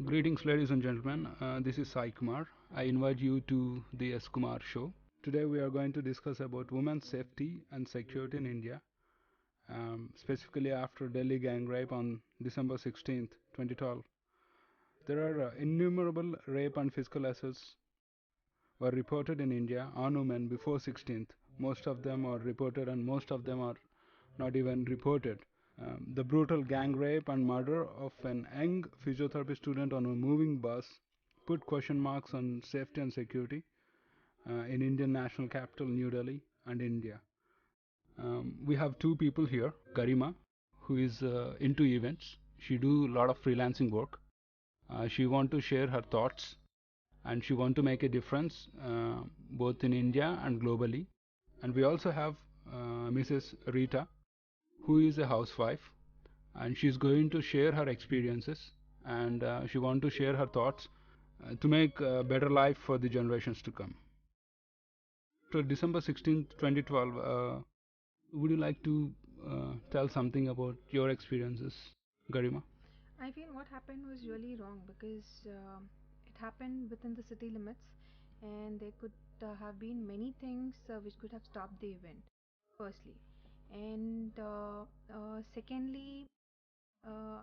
Greetings, ladies and gentlemen. This is Sai Kumar. I invite you to the S. Kumar Show. Today, we are going to discuss about women's safety and security in India, specifically after Delhi gang rape on December 16th, 2012. There are innumerable rape and physical assaults were reported in India on women before 16th. Most of them are reported, and most of them are not even reported. The brutal gang rape and murder of an young physiotherapy student on a moving bus put question marks on safety and security in Indian national capital, New Delhi, and India. We have two people here. Garima, who is into events. She do a lot of freelancing work. She want to share her thoughts, and she want to make a difference both in India and globally. And we also have Mrs. Rita, who is a housewife, and she's going to share her experiences, and she want to share her thoughts to make a better life for the generations to come. So December 16th, 2012, would you like to tell something about your experiences, Garima? I feel what happened was really wrong because it happened within the city limits, and there could have been many things which could have stopped the event, firstly. And secondly, uh,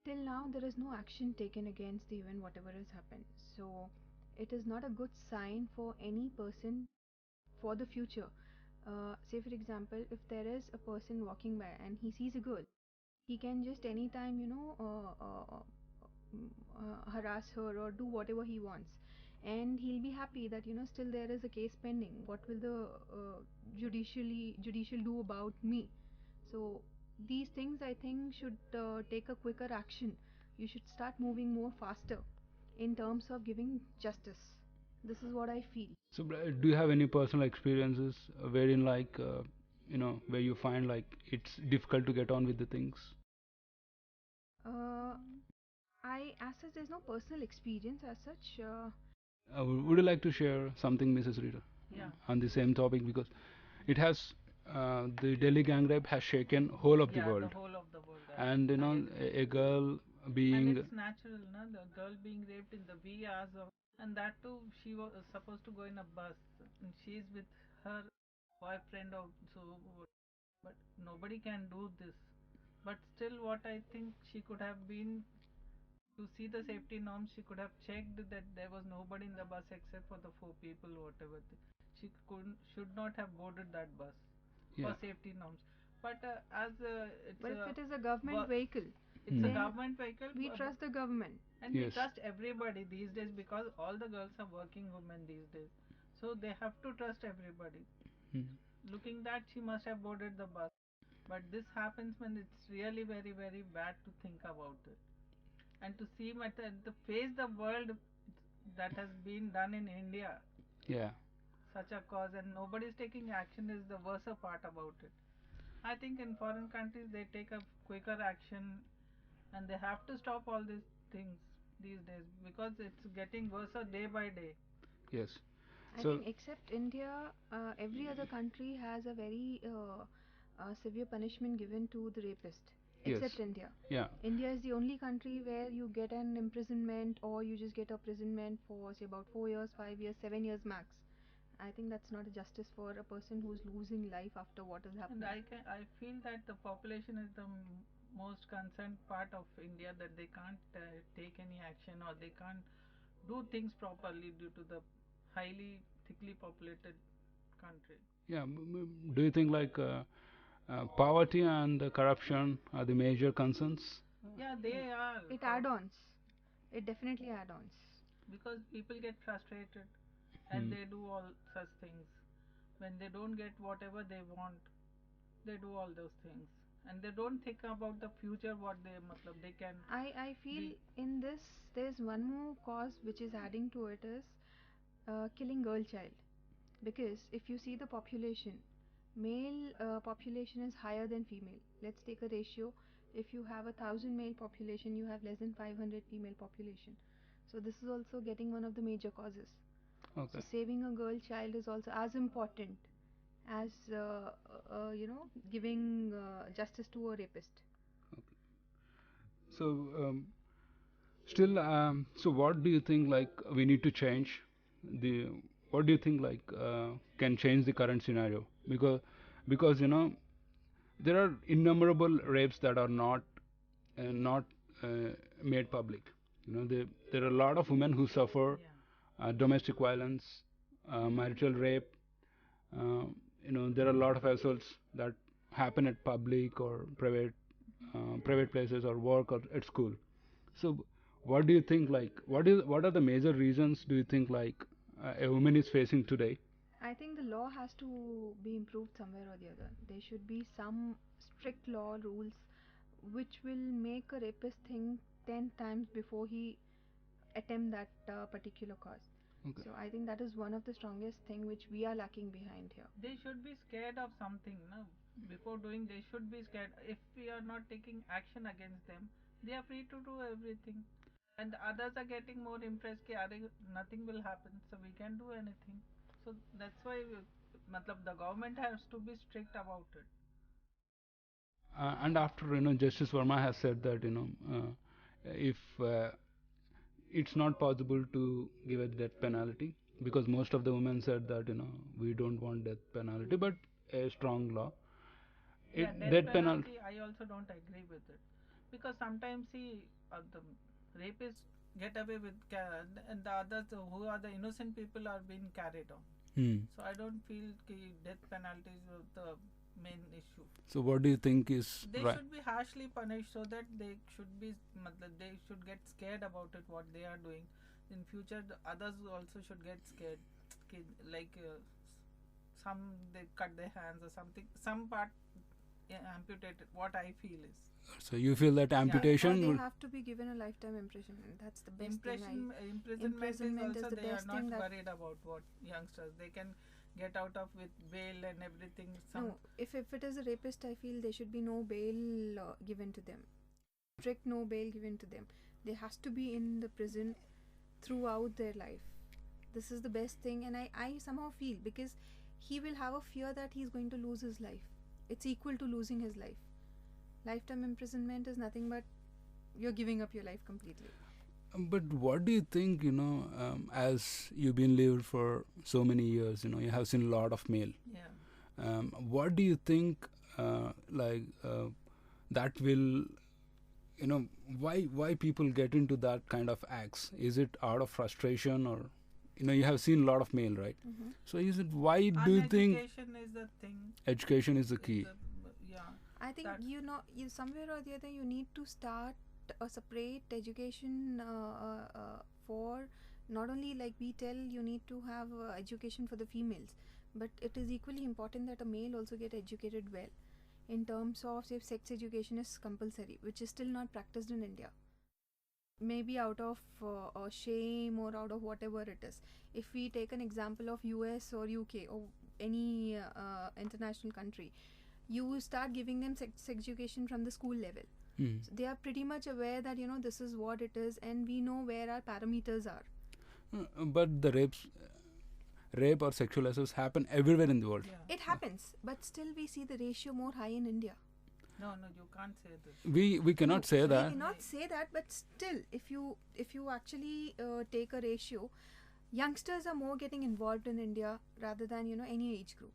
till now, there is no action taken against the event, whatever has happened. So, it is not a good sign for any person for the future. Say, for example, if there is a person walking by and he sees a girl, he can just anytime harass her or do whatever he wants, and he'll be happy that still there is a case pending. What will the judicial do about me? So these things, I think, should take a quicker action. You should start moving more faster in terms of giving justice. This is what I feel. So, do you have any personal experiences wherein, like, where you find like it's difficult to get on with the things? uh, I, as such, there's no personal experience as such. Would you like to share something, Mrs. Rita, Yeah, on the same topic, because it has the Delhi gang rape has shaken whole of the yeah, the world, whole of the world. and I agree. a girl And being it's natural, no? The girl being raped in the wee hours of, and that too, she was supposed to go in a bus, and she's with her boyfriend or so, but nobody can do this. But still, what I think she could have been to see the safety norms, she could have checked that there was nobody in the bus except for the four people, whatever. She couldn't, should not have boarded that bus yeah. for safety norms. But as it's But if a it is a government vehicle, it's a Hmm. then government vehicle, we trust the government. and we Yes. trust everybody these days because all the girls are working women these days, so they have to trust everybody. Hmm. Looking that, she must have boarded the bus. But this happens when it's really very very bad to think about it, and to see the face the world that has been done in India, Yeah. such a cause, and nobody is taking action is the worst part about it. I think in foreign countries they take a quicker action, and they have to stop all these things these days because it's getting worse day by day. Yes. I So think except India, every other country has a very severe punishment given to the rapist. yes. Except India. Yeah. India is the only country where you get an imprisonment, or you just get a imprisonment for say about 4 years, 5 years, 7 years max. I think that's not a justice for a person who's losing life after what is And happening. I feel that the population is the most concerned part of India, that they can't take any action, or they can't do things properly due to the highly thickly populated country. Yeah. Do you think like poverty and corruption are the major concerns? Yeah, they are It add-ons. It definitely add-ons. because people get frustrated and Hmm. they do all such things. When they don't get whatever they want, they do all those things, and they don't think about the future, what they matlab, they can I feel be. in this there's one more cause which is adding to it is killing girl child. Because if you see the population, male population is higher than female. Let's take a ratio. If you have 1,000 male population, you have less than 500 female population. So this is also getting one of the major causes. So Okay. saving a girl child is also as important as giving justice to a rapist. Okay. So Still, so what do you think like we need to change the what do you think like can change the current scenario? Because there are innumerable rapes that are not made public. There are a lot of women who suffer Yeah. domestic violence, marital rape. uh, there are a lot of assaults that happen at public or private places or work or at school. So what do you think like what are the major reasons do you think like a woman is facing today? I think the law has to be improved somewhere or the other. There should be some strict law rules which will make a rapist think 10 times before he attempt that particular cause. Okay. So I think that is one of the strongest thing which we are lacking behind here. They should be scared of something, no? Before doing, they should be scared. If we are not taking action against them, they are free to do everything. And others are getting more impressed that nothing will happen, so we can do anything. So that's why, matlab, the government has to be strict about it. And after Justice Verma has said that if it's not possible to give a death penalty, because most of the women said that we don't want death penalty but a strong law. Yeah, death Death penalty. penalty, I also don't agree with it. Because sometimes, see, the rapists get away with, and the others who are the innocent people are being carried on. So I don't feel death penalty is the main issue. So what do you think is They right? should be harshly punished so that they should be, they should get scared about it, what they are doing. In future, the others also should get scared. Like some they cut their hands or something, some part amputated. What I feel is So you feel that Or amputation they would have to be given a lifetime imprisonment. That's the best thing. imprisonment is is also the they are best not thing that worried about what youngsters they can get out of with bail and everything. Some No, if it is a rapist, I feel there should be no bail given to them. Strict no bail given to them. They has to be in the prison throughout their life. This is the best thing, and I somehow feel because he will have a fear that he's going to lose his life. It's equal to losing his life. Lifetime imprisonment is nothing but you're giving up your life completely. But what do you think, as you've been lived for so many years, you have seen a lot of male. yeah. What do you think, that will, why people get into that kind of acts? Is it out of frustration or, you have seen a lot of male, right? Mm-hmm. So is it, why do you think Education is the thing. education is the key? Yeah. I think That- you somewhere or the other you need to start a separate education for not only like we tell you need to have education for the females, but it is equally important that a male also get educated well in terms of say sex education is compulsory, which is still not practiced in India. Maybe out of shame or out of whatever it is. If we take an example of US or UK or any international country, you start giving them sex education from the school level. So they are pretty much aware that this is what it is, and we know where our parameters are. But the rape or sexual assaults happen everywhere in the world. Yeah. It happens, but still we see the ratio more high in India. No, you can't say this. We cannot say We that. cannot say that, but still, if you actually take a ratio, youngsters are more getting involved in India rather than any age group.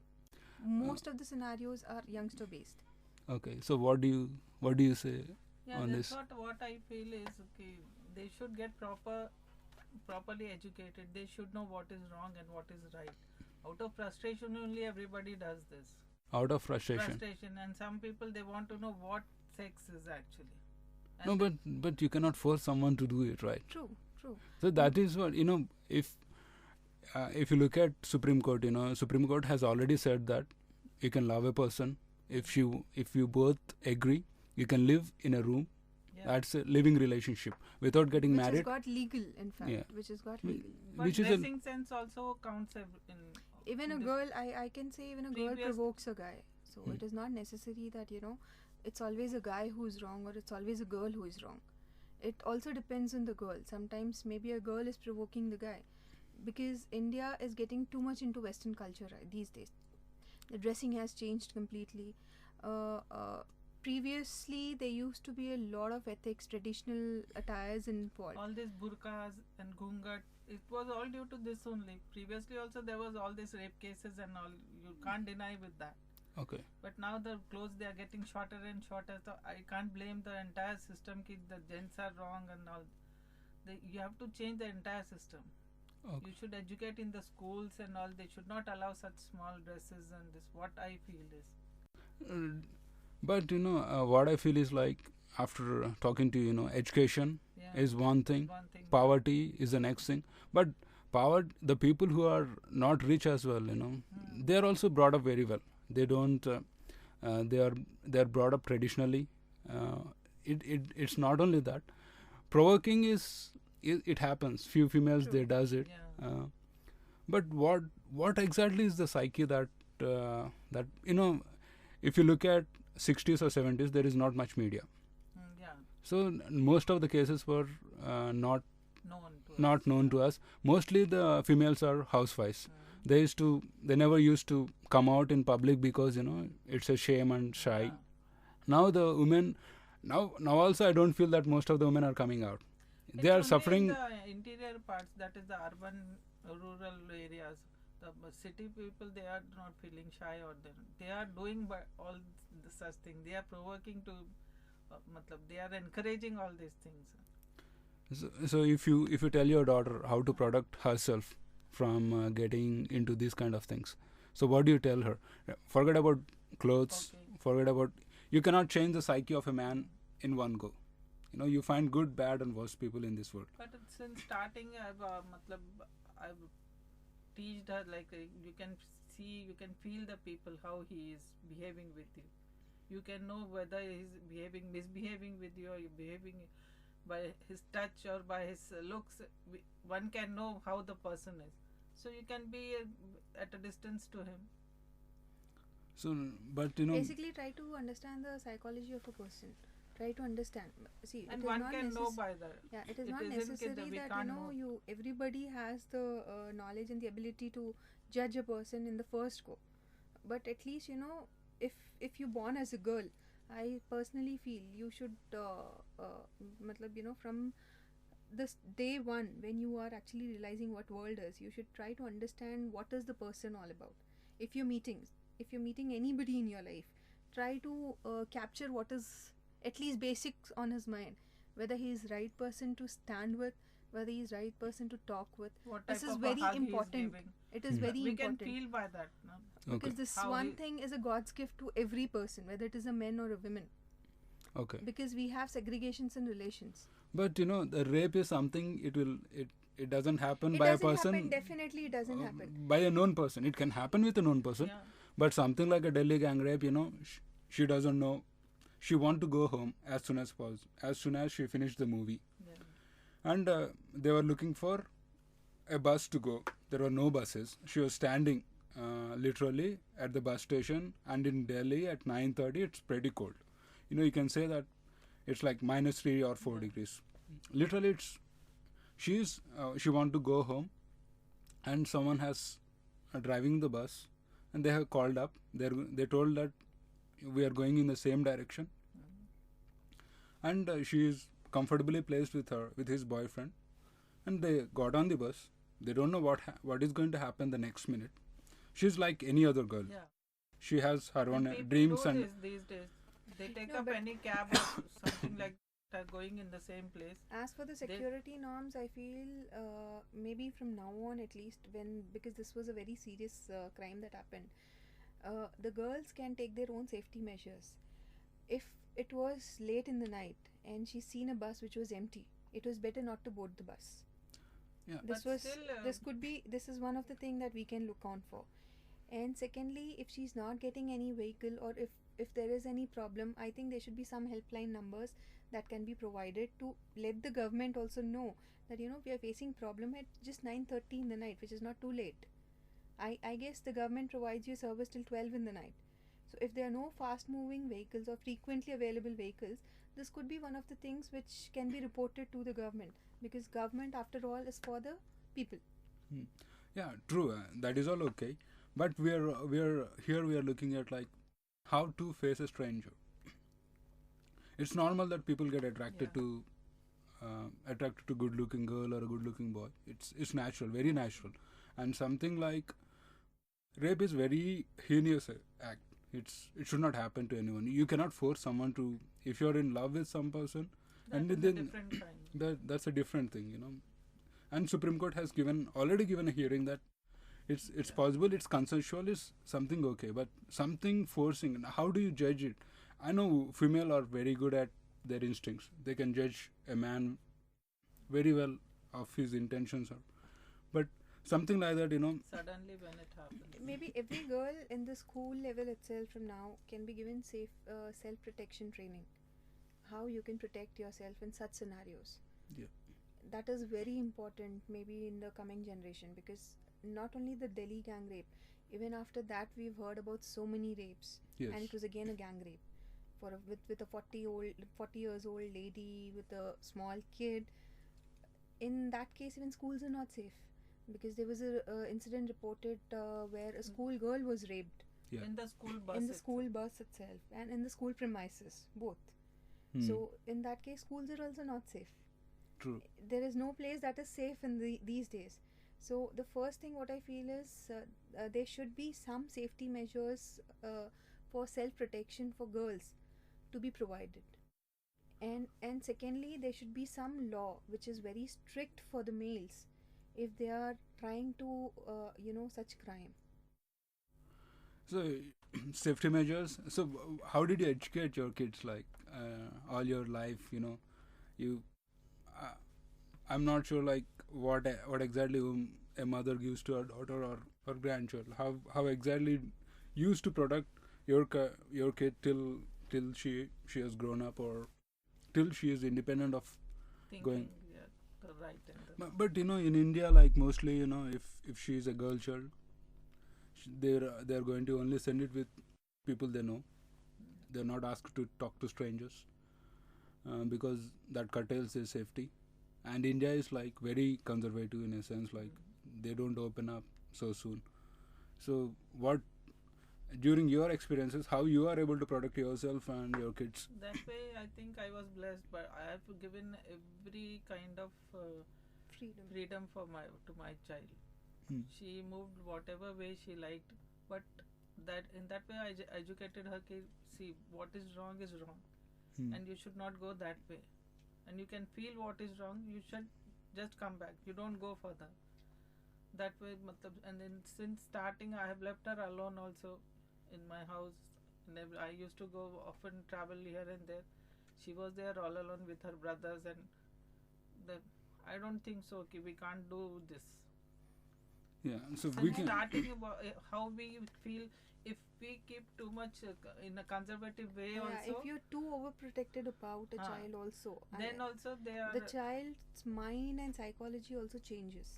Most of the scenarios are youngster based. Okay, so what do you say Yeah, on that's this? what I feel is they should get properly educated. They should know what is wrong and what is right. Out of frustration only everybody does this. Out of frustration. And some people they want to know what sex is actually. And No, but you cannot force someone to do it, right? True. So that is what if you look at Supreme Court, Supreme Court has already said that you can love a person if you both agree, you can live in a room. yeah. That's a living relationship without getting Which has married. got legal, in fact. Yeah. Which has got Mm. legal. But which is a- dressing sense also counts in Even a this- girl, I can say even a girl previous- provokes a guy. So Hmm. it is not necessary that it's always a guy who is wrong or it's always a girl who is wrong. It also depends on the girl. Sometimes maybe a girl is provoking the guy, because India is getting too much into Western culture these days. The dressing has changed completely. previously there used to be a lot of ethics, traditional attires involved. All these burqas and ghungat, it was all due to this only. Previously also there was all these rape cases and all. You can't deny with that. Okay. But now the clothes they are getting shorter and shorter. So I can't blame the entire system. Ki the gents are wrong and all. You have to change the entire system. Okay. You should educate in the schools and all. They should not allow such small dresses and this. What I feel is. But what I feel is like after talking to you, education Yeah. is one thing, One thing. poverty is the next thing. But the people who are not rich as well, they are also brought up very well. They don't. They are brought up traditionally. It's not only that. Provoking it happens. Few females True. they does it. Yeah. But what exactly is the psyche that if you look at 60s or 70s, there is not much media. Yeah. So most of the cases were not Known to us. known to us. Mostly the females are housewives. They never used to come out in public because it's a shame and shy. Yeah. Now the women, now also I don't feel that most of the women are coming out. They It's are only suffering. in the interior parts, that is the urban, rural areas. The city people, they are not feeling shy, or they are doing all such thing. They are provoking to, they are encouraging all these things. So if you tell your daughter how to protect herself from getting into these kind of things, so what do you tell her? Forget about clothes. Okay. Forget about. You cannot change the psyche of a man in one go. You find good, bad, and worst people in this world. But since starting, I've teached her like you can see, you can feel the people how he is behaving with you. You can know whether he's misbehaving with you, or you're behaving by his touch or by his looks. One can know how the person is. So you can be at a distance to him. So, but Basically, try to understand the psychology of a person. Try to understand. See, And it is one not can know by that. Yeah, it is It not isn't necessary that we that can't know. everybody has the knowledge and the ability to judge a person in the first go. But at least if you're born as a girl, I personally feel you should from this day one, when you are actually realizing what world is, you should try to understand what is the person all about. If you're meeting anybody in your life, try to capture what is at least basics on his mind, whether he is right person to stand with, whether he is right person to talk with. What This type is of very a hug he is important. giving. It is very We important. can feel by that. No? Because okay. this How one he- thing is a God's gift to every person, whether it is a man or a woman, Okay. because we have segregations in relations. But the rape is something it doesn't happen It by a doesn't person. happen. Definitely, it doesn't happen. By a known person. It can happen with a known person. Yeah. But something like a Delhi gang rape, she doesn't know. She want to go home as soon as possible, as soon as she finished the movie. Yeah. And they were looking for a bus to go. There were no buses. She was standing literally at the bus station, and in Delhi at 9:30 it's pretty cold. You can say that it's like -3 or 4 degrees. Literally, she want to go home, and someone has driving the bus, and they have called up. They told that we are going in the same direction, and she is comfortably placed with his boyfriend, and they got on the bus. They don't know what is going to happen the next minute. She's like any other girl. Yeah. She has her own And people dreams do and this these days. They take No, up but- any cab or something like that, going in the same place. As for the security norms, I feel maybe from now on at least, because this was a very serious crime that happened, the girls can take their own safety measures. If it was late in the night and she's seen a bus which was empty, it was better not to board the bus. yeah. This is one of the thing that we can look on for. And secondly, if she's not getting any vehicle, or if there is any problem, I think there should be some helpline numbers that can be provided to let the government also know that we are facing problem at just 9:30 in the night, which is not too late. I guess the government provides you service till 12 in the night. So if there are no fast moving vehicles or frequently available vehicles, this could be one of the things which can be reported to the government, because government after all is for the people. Yeah, true. That is all okay. But we are looking at like how to face a stranger. It's normal that people get attracted Yeah. to good looking girl or a good looking boy. It's natural, very natural. And something like rape is very heinous act. It should not happen to anyone. You cannot force someone to, if you're in love with some person, That and is a then different kind. that's a different thing, you know. And Supreme Court has already given a hearing that it's possible, it's consensual, is something okay, but something forcing. How do you judge it? I know female are very good at their instincts. They can judge a man very well of his intentions, but something like that, you know. Suddenly when it happens. Maybe every girl in the school level itself from now can be given safe self protection training. How you can protect yourself in such scenarios. Yeah. That is very important maybe in the coming generation, because not only the Delhi gang rape, even after that we've heard about so many rapes, Yes. and it was again a gang rape for with a 40 years old lady with a small kid. In that case, even schools are not safe, because there was a incident reported where a school girl was raped Yeah. In the school bus. in the itself. school bus itself and in the school premises both. So in that case, schools are also not safe. True. There is no place that is safe in these days. So the first thing what I feel is there should be some safety measures for self protection for girls to be provided, and secondly there should be some law which is very strict for the males if they are trying to such crime. So safety measures. So how did you educate your kids, like all your life? You know, you. Uh, I'm not sure like what exactly a mother gives to her daughter or her grandchild. How exactly you used to protect your kid till she has grown up, or till she is independent of Thinking, going. yeah, the right and the But you know, in India, like mostly, you know, if she is a girl child, they're going to only send it with people they know. They're not asked to talk to strangers because that curtails their safety. And India is like very conservative in a sense, like they don't open up so soon. So what, during your experiences, how you are able to protect yourself and your kids? that way I think I was blessed, but I have given every kind of freedom for my child. Hmm. She moved whatever way she liked, but that in that way I educated her ki, see what is wrong, Hmm. and you should not go that way, and you can feel what is wrong, you should just come back, you don't go further. That way matlab, and then since starting I have left her alone also in my house. I used to go often, travel here and there. She was there all alone with her brothers, and the I don't think so ki we can't do this. Yeah, so So we can. starting about how we feel if we keep too much in a conservative way Yeah, also, if you're too overprotected about a Ah. child also, then also they are the child's mind and psychology also changes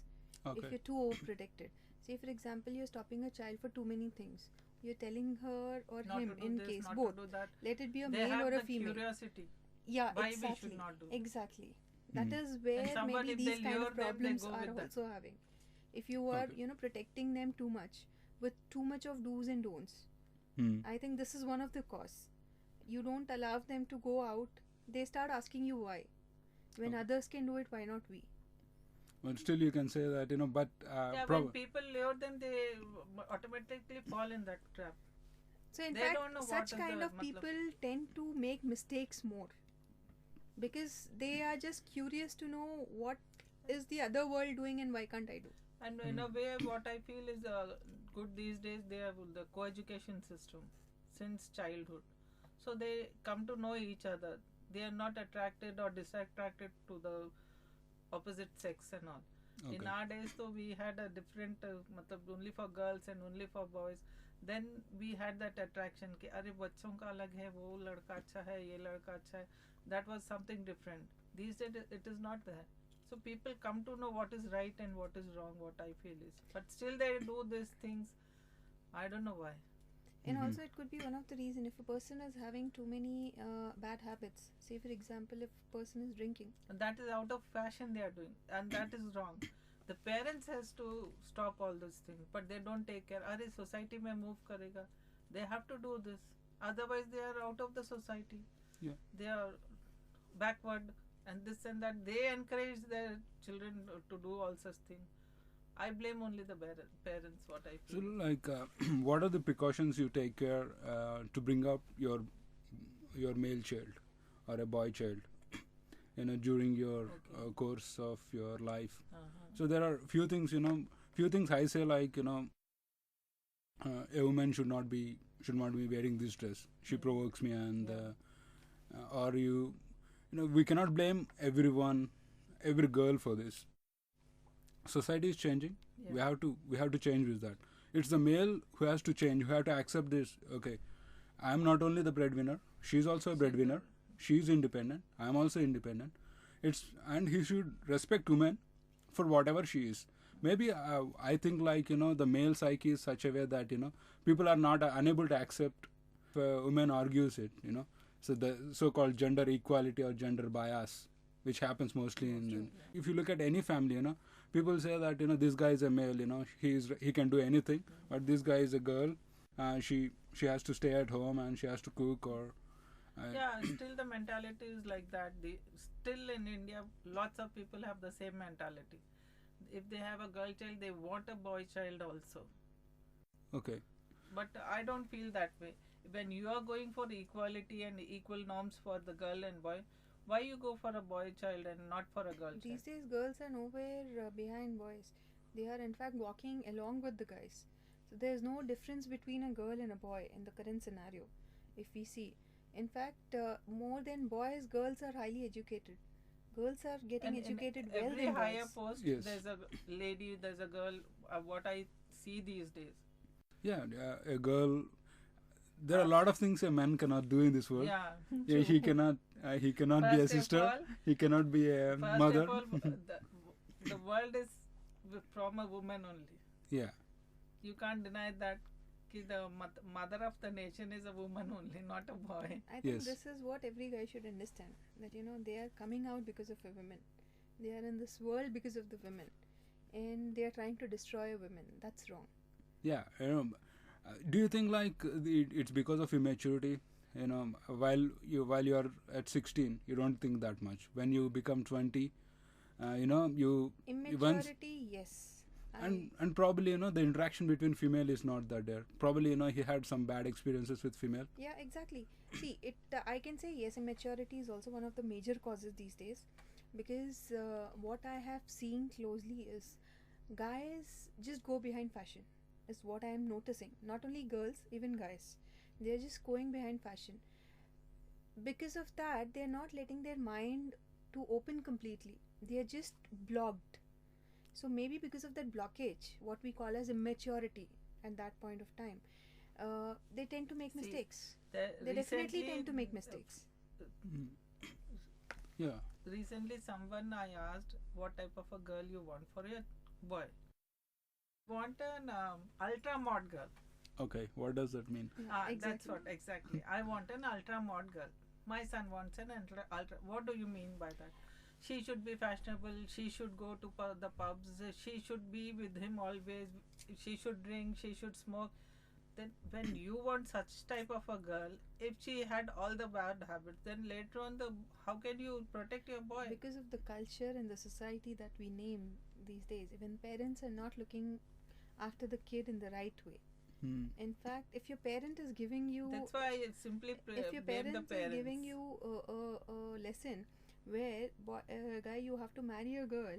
if Okay. you're too overprotected. Say for example, you're stopping a child for too many things. You're telling her or not him, to do in this, case not both, to do that. let it be a They male have or a the female. curiosity. Yeah, Why we should exactly. not do. Exactly. That Hmm. is where somebody, maybe if they these kind lure of them, they problems go are with that. also having. If you are, Okay. protecting them too much with too much of do's and don'ts, Hmm. I think this is one of the cause. You don't allow them to go out. They start asking you why. When Okay. others can do it, why not we? But still, you can say that, you know. But Yeah, when people lure them, they automatically fall in that trap. So in They don't know fact, what such is kind the of people tend to make mistakes more, because they are just curious to know what is the other world doing and why can't I do. And in a way, what I feel is good these days. They have the co-education system since childhood, so they come to know each other. They are not attracted or disattracted to the opposite sex and all. Okay. In our days, though, we had a different, matlab only for girls and only for boys. Then we had that attraction कि अरे बच्चों का अलग है, वो लड़का अच्छा है, ये लड़का अच्छा है. That was something different. These days it is not there. So people come to know what is right and what is wrong. What I feel is, but still they do these things. I don't know why. And also it could be one of the reason, if a person is having too many bad habits. Say for example, if a person is drinking. And that is out of fashion they are doing, and that is wrong. The parents has to stop all those things, but they don't take care. Are society mein move karega? They have to do this. Otherwise, they are out of the society. Yeah. They are backward and this and that. They encourage their children to do all such things. I blame only the parents. What I So, feel. like, what are the precautions you take care to bring up your male child or a boy child, during your Okay. course of your life? Uh-huh. So there are few things, few things I say, like, a woman should not be wearing this dress. She provokes me, and Yeah. or we cannot blame every girl for this. Society is changing. Yeah. We have to change with that. It's the male who has to change, who have to accept this. Okay, I am not only the breadwinner, she's also a breadwinner. She's independent, I am also independent. And he should respect women for whatever she is. Maybe I think, like, the male psyche is such a way that people are not unable to accept if a woman argues it. So the so-called gender equality or gender bias, which happens mostly in if you look at any family, people say that this guy is a male, he can do anything, but this guy is a girl. She has to stay at home and she has to cook, or Yeah, still the mentality is like that. Still in India, lots of people have the same mentality. If they have a girl child, they want a boy child also. okay. But I don't feel that way. When you are going for equality and equal norms for the girl and boy, why you go for a boy child and not for a girl child? These days, girls are nowhere behind boys. They are, in fact, walking along with the guys. So there's no difference between a girl and a boy in the current scenario, if we see. In fact, more than boys, girls are highly educated. Girls are getting And in educated well every than higher boys. post, Yes. there's a lady, there's a girl. What I see these days. Yeah, a girl. There are a lot of things a man cannot do in this world. Yeah. Yeah, he cannot be a First of sister. all- He cannot be a First mother. of all, the world is from a woman only. Yeah. You can't deny that the mother of the nation is a woman only, not a boy. I think Yes. this is what every guy should understand, that they are coming out because of a women. They are in this world because of the women, and they are trying to destroy women. That's wrong. Yeah. Do you think, like, it's because of immaturity? While you are at 16, you don't think that much. When you become 20, you once Immaturity, yes. and probably the interaction between female is not that there. Probably he had some bad experiences with female. Yeah, exactly. See, it. I can say yes. Immaturity is also one of the major causes these days, because what I have seen closely is guys just go behind fashion. Is what I am noticing. Not only girls, even guys, they are just going behind fashion. Because of that, they are not letting their mind to open completely. They are just blocked. So maybe because of that blockage, what we call as immaturity at that point of time, they tend to make See, mistakes. The- They definitely recently, tend to make mistakes. Yeah. Recently, someone I asked what type of a girl you want for your boy. Want an ultra mod girl. Okay. What does that mean? That's Exactly. what exactly. I want an ultra mod girl. My son wants an ultra. What do you mean by that? She should be fashionable. She should go to the pubs. She should be with him always. She should drink. She should smoke. Then, when you want such type of a girl, if she had all the bad habits, then later on, how can you protect your boy? Because of the culture and the society that we name these days, even parents are not looking after the kid in the right way. In fact, if your parent is giving you, That's why I simply if your blame the parent is parents. giving you a lesson where guy, you have to marry a girl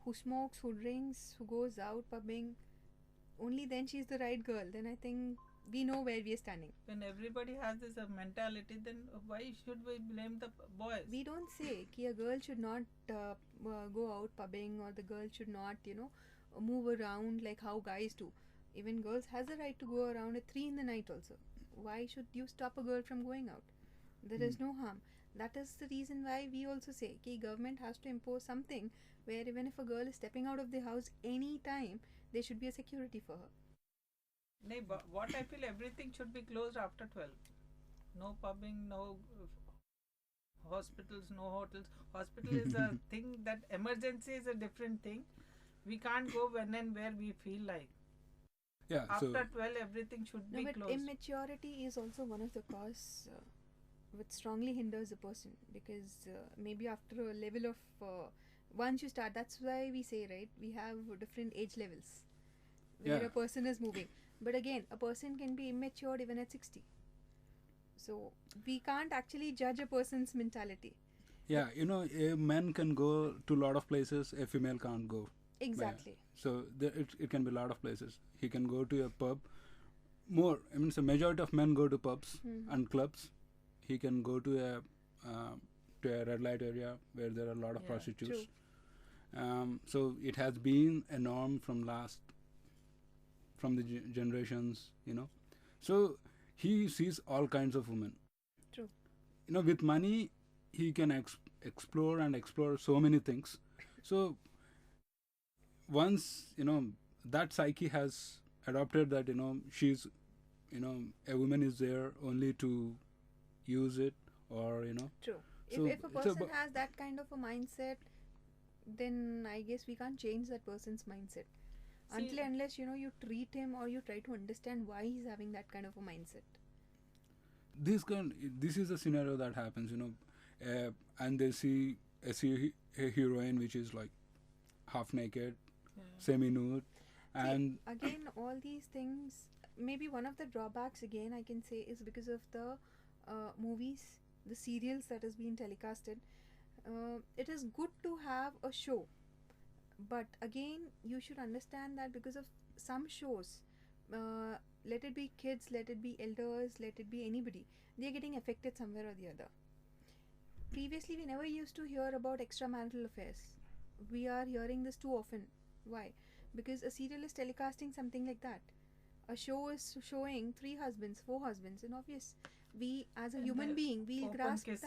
who smokes, who drinks, who goes out pubbing, only then she's the right girl. Then I think we know where we are standing. When everybody has this mentality, then why should we blame the boys? We don't say ki a girl should not go out pubbing, or the girl should not move around like how guys do. Even girls has a right to go around at 3 in the night also. Why should you stop a girl from going out? There is no harm. That is the reason why we also say ki government has to impose something where even if a girl is stepping out of the house any time, there should be a security for her. No, but what I feel, everything should be closed after 12. No pubbing, no hospitals, no hotels. Hospital is a thing that emergency is a different thing. We can't go when and where we feel like. Yeah. After So 12, everything should No, be but closed. immaturity is also one of the cause. which strongly hinders a person, because maybe after a level of once you start, that's why we say, right, we have different age levels where Yeah. a person is moving. But again, a person can be immature even at 60, so we can't actually judge a person's mentality. Yeah, a man can go to a lot of places a female can't go. Exactly. So it can be a lot of places. He can go to a pub. I mean, so majority of men go to pubs Mhm. and clubs. He can go to a red light area where there are a lot of Yeah, prostitutes. True. So it has been a norm from the generations. So he sees all kinds of women. True. With money, he can explore so many things. So once that psyche has adopted that she's a woman is there only to use it, or True. so If a it's person has that kind of a mindset, then I guess we can't change that person's mindset until See- and unless you treat him or you try to understand why he's having that kind of a mindset. this is a scenario that happens, and they see a heroine which is like half naked, Yeah. semi nude, and See, again, all these things, maybe one of the drawbacks again I can say is because of the movies, the serials that has been telecasted. It is good to have a show, but again, you should understand that because of some shows, let it be kids, let it be elders, let it be anybody, they are getting affected somewhere or the other. Previously, we never used to hear about extramarital affairs. We are hearing this too often. Why? Because a serial is telecasting something like that. A show is showing 3 husbands, 4 husbands, and obvious, we as a And human the being, we'll open grasp cases,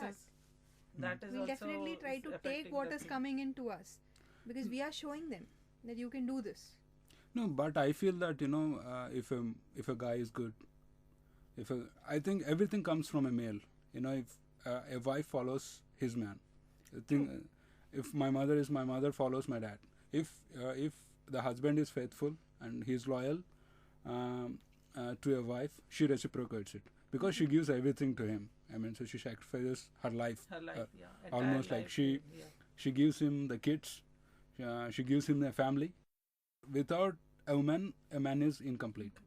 that. that is We'll also definitely try to affecting take what the is thing. coming into us, because we are showing them that you can do this. no, but I feel that if a guy is good, I think everything comes from a male. If a wife follows his man, I think if my mother is my mother follows my dad. If the husband is faithful and he's loyal to a wife, she reciprocates it because she gives everything to him. I mean, so she sacrifices her life. Her life, yeah, almost entire like life, yeah. she gives him the kids, she gives him the family. Without a woman, a man is incomplete,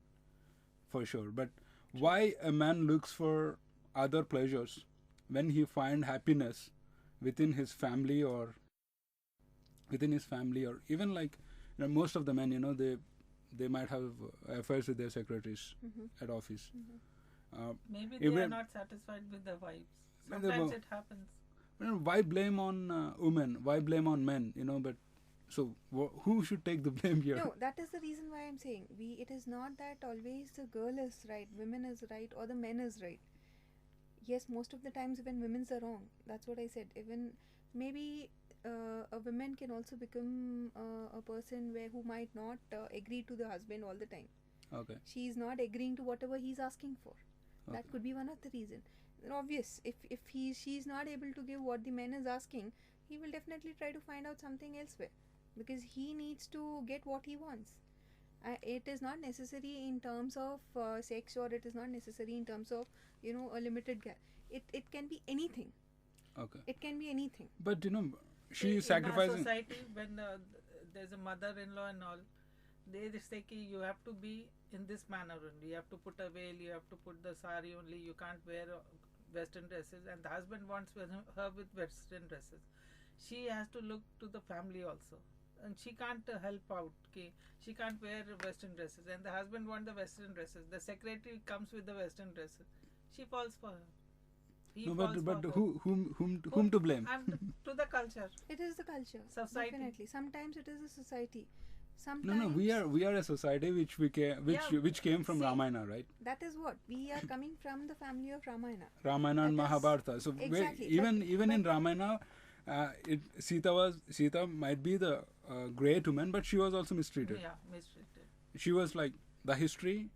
for sure. But why a man looks for other pleasures when he find happiness within his family, or even like most of the men, they might have affairs with their secretaries Mhm. at office. Maybe they are even not satisfied with the wives. When they Sometimes wo- it happens. why blame on women? Why blame on men? But so who should take the blame here? No, that is the reason why I'm saying it is not that always the girl is right, women is right, or the men is right. Yes, most of the times even women's are wrong. That's what I said. Even maybe a woman can also become a person who might not agree to the husband all the time. Okay. She's not agreeing to whatever he's asking for. That Okay. could be one of the reason. And obvious, if she's not able to give what the man is asking, he will definitely try to find out something elsewhere, because he needs to get what he wants. It is not necessary in terms of sex, or it is not necessary in terms of a limited gap. It can be anything. Okay. It can be anything. But she See, is sacrificing. in our society, when there's a mother-in-law and all, they just say ki you have to be in this manner only. You have to put a veil, you have to put the sari only, you can't wear western dresses, and the husband wants her with western dresses. She has to look to the family also, and she can't help out. Okay, she can't wear western dresses, and the husband wants the western dresses. The secretary comes with the western dresses. She falls for her. He No, falls but for her. whom to blame? And to the culture. It is the culture. Society. Definitely. Sometimes it is a society. No, Sometimes we are a society which Yeah, which came from see- Ramayana, right? that is what we are coming from, the family of Ramayana. Ramayana and That is- Mahabharata. So exactly, even in but- Ramayana, Sita might be the great woman, but she was also mistreated. Yeah, mistreated. She was like, the history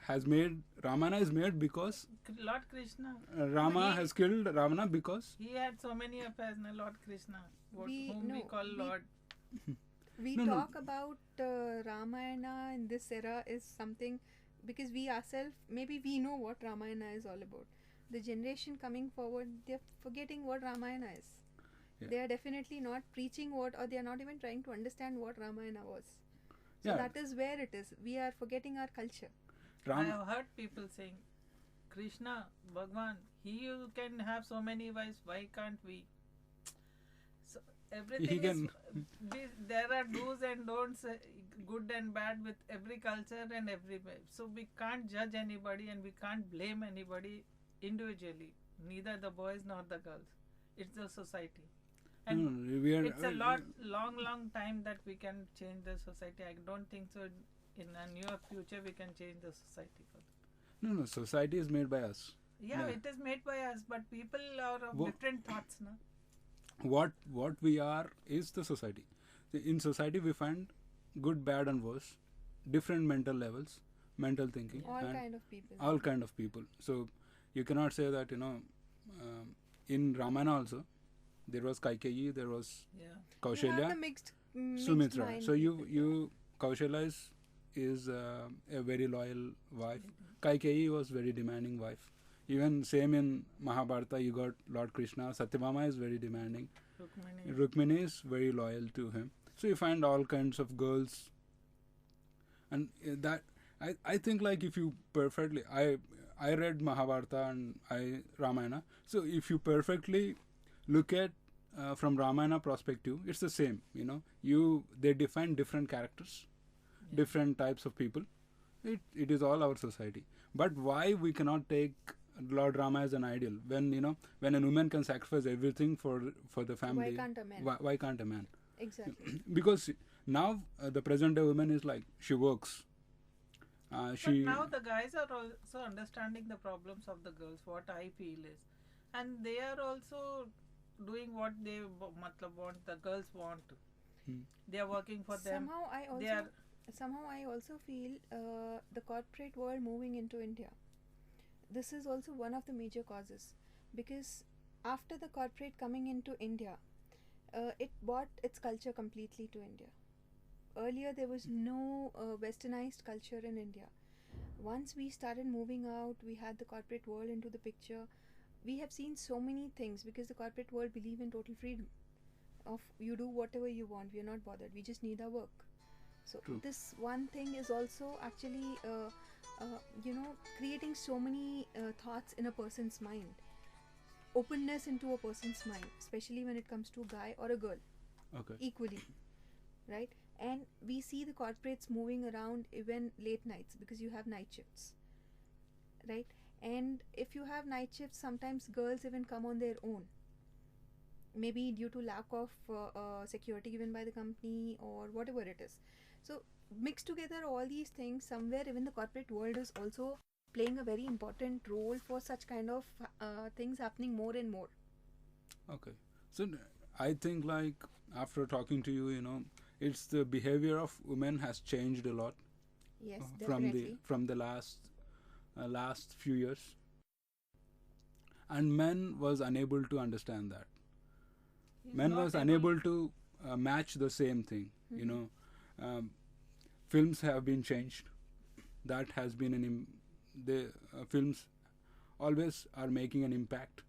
has made Ramayana is made because Lord Krishna. Rama He- has killed Ravana because He had so many affairs, na Lord Krishna, whom we call Lord. We No, no. talk about Ramayana in this era is something, because we ourselves, maybe we know what Ramayana is all about, the generation coming forward, they're forgetting what Ramayana is. Yeah. They are definitely not preaching what, or they are not even trying to understand what Ramayana was. So Yeah. that is where it is. We are forgetting our culture. I have heard people saying, Krishna, Bhagwan, he can have so many wives, why can't we? So everything can- there are do's and don'ts, good and bad with every culture and every way. So we can't judge anybody and we can't blame anybody individually, neither the boys nor the girls. It's the society. And we are, it's a long time that we can change the society. I don't think so. In a near future, we can change the society. no, society is made by us. Yeah, Yeah. it is made by us, but people are of Wo- different thoughts, no? What we are is the society. In society, we find good, bad, and worse, different mental levels, mental thinking, All and kind of people. all kind of people. So you cannot say that in Ramayana also there was Kaikeyi, there was Yeah. You have Kaushalya, the mixed Sumitra. mind So people. you Kaushalya is a very loyal wife. Kaikeyi was very demanding wife. Even same in Mahabharata, you got Lord Krishna. Satyabhama is very demanding. Rukmini. Rukmini is very loyal to him. So you find all kinds of girls, and that I think like if you perfectly I read Mahabharata and Ramayana. So if you perfectly look at from Ramayana perspective, it's the same. They define different characters, different types of people. It is all our society. But why we cannot take Lord Rama as an ideal when when a woman can sacrifice everything for the family? Why can't a man? Why can't a man? Exactly. Because now the present day woman is like she works. She But now the guys are also understanding the problems of the girls, what I feel is. And they are also doing what they want, the girls want. Hmm. They are working for them. They are Somehow I also feel the corporate world moving into India. This is also one of the major causes, because after the corporate coming into India, it brought its culture completely to India. Earlier there was no westernized culture in India. Once we started moving out, we had the corporate world into the picture. We have seen so many things because the corporate world believe in total freedom of you do whatever you want. We are not bothered. We just need our work. So True. this one thing is also actually creating so many thoughts in a person's mind, openness into a person's mind, especially when it comes to a guy or a girl, okay. equally, right? And we see the corporates moving around even late nights because you have night shifts, right? And if you have night shifts, sometimes girls even come on their own, maybe due to lack of security given by the company or whatever it is. So mix together all these things, somewhere even the corporate world is also playing a very important role for such kind of things happening more and more. Okay. So I think like after talking to you, it's the behavior of women has changed a lot Yes, from definitely. the last few years, and men was unable to understand that. He's Men not was able- unable to match the same thing. Films have been changed. That has been the films always are making an impact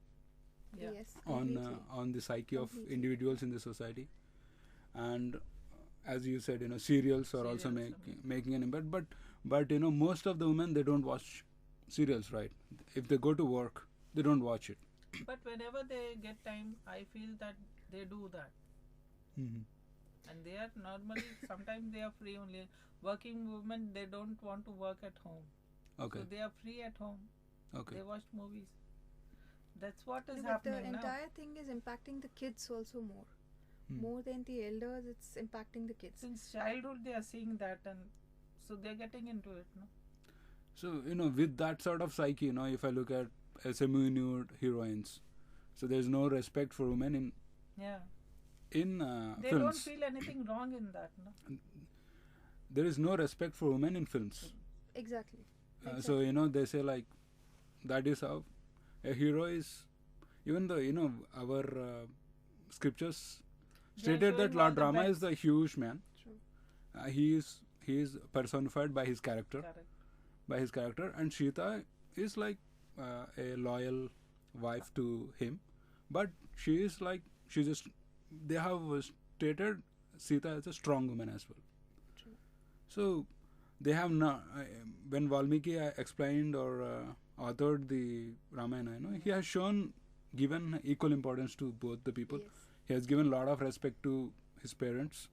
Yeah. Yes, on completely. on the psyche of Completely. individuals in the society, and as you said, serials are also Serials, making an impact. But most of the women, they don't watch serials, right? If they go to work, they don't watch it. But whenever they get time, I feel that they do that. And they are normally, sometimes they are free only. Working women, they don't want to work at home. Okay. So they are free at home. Okay. They watch movies. That's what is No, but the happening now. entire thing is impacting the kids also more. Hmm. More than the elders, it's impacting the kids. Since childhood they are seeing that, and so they're getting into it, no? So with that sort of psyche, if I look at semi-nude heroines, so there's no respect for women Yeah. in They films. don't feel anything wrong in that, no? There is no respect for women in films. Exactly. So they say like that is how a hero is. Even though our scriptures They are stated that showing all Lord the Rama best. is the huge man. True. He is personified by his character, Correct. and Sita is like a loyal wife to him, but she is like she just they have stated Sita as a strong woman as well. True. So they have not when Valmiki explained or authored the Ramayana, he has given equal importance to both the people. Yes. He has given a lot of respect to his parents.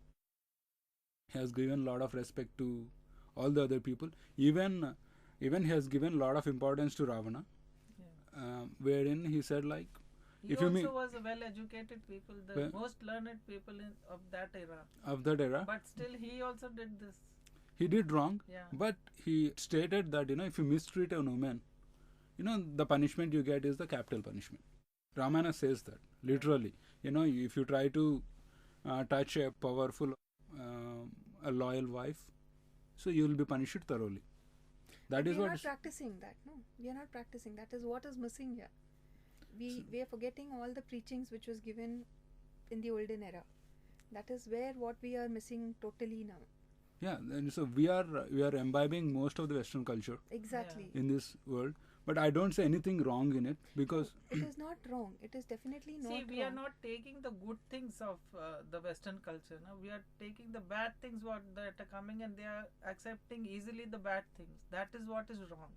He has given a lot of respect to all the other people. Even he has given a lot of importance to Ravana, Yeah. wherein he said like, He if you also mean was a well-educated people, the Well- most learned people of that era. of that era, But still, he also did this. he did wrong. Yeah. But he stated that if you mistreat a woman, the punishment you get is the capital punishment. Ramayana says that literally. If you try to touch a powerful, a loyal wife, so you will be punished thoroughly. That is we are what. not practicing that. No, we are not practicing. That is what is missing here. We are forgetting all the preachings which was given in the olden era. That is where what we are missing totally now. Yeah, and so we are imbibing most of the Western culture Exactly. in this world, but I don't say anything wrong in it because It is not wrong. It is definitely not See, wrong. we are not taking the good things of the Western culture. No? We are taking the bad things what that are coming, and they are accepting easily the bad things. That is what is wrong.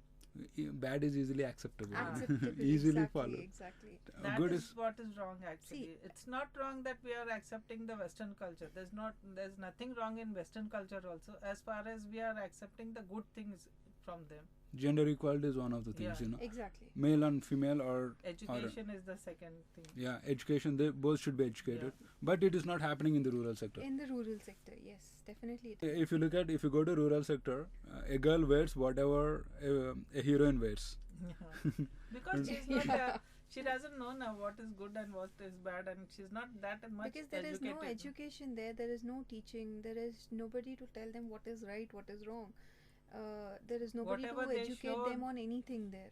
bad is easily acceptable. Acceptable. Easily exactly, followed. Exactly. That Good is is what is wrong actually. See- It's not wrong that we are accepting the Western culture. There's nothing wrong in Western culture also, as far as we are accepting the good things from them. gender equality is one of the things. Yeah. Exactly. Male and female or Education is the second thing. yeah, education, they both should be educated, but it is not happening in the rural sector. In the rural sector, yes, definitely it is. If you go to rural sector, a girl wears whatever a heroine wears. Because she's not she doesn't know now what is good and what is bad, and she's not that much Because there is no educated. education there is no teaching, there is nobody to tell them what is right, what is wrong. There is nobody Whatever to they educate show- them on anything there.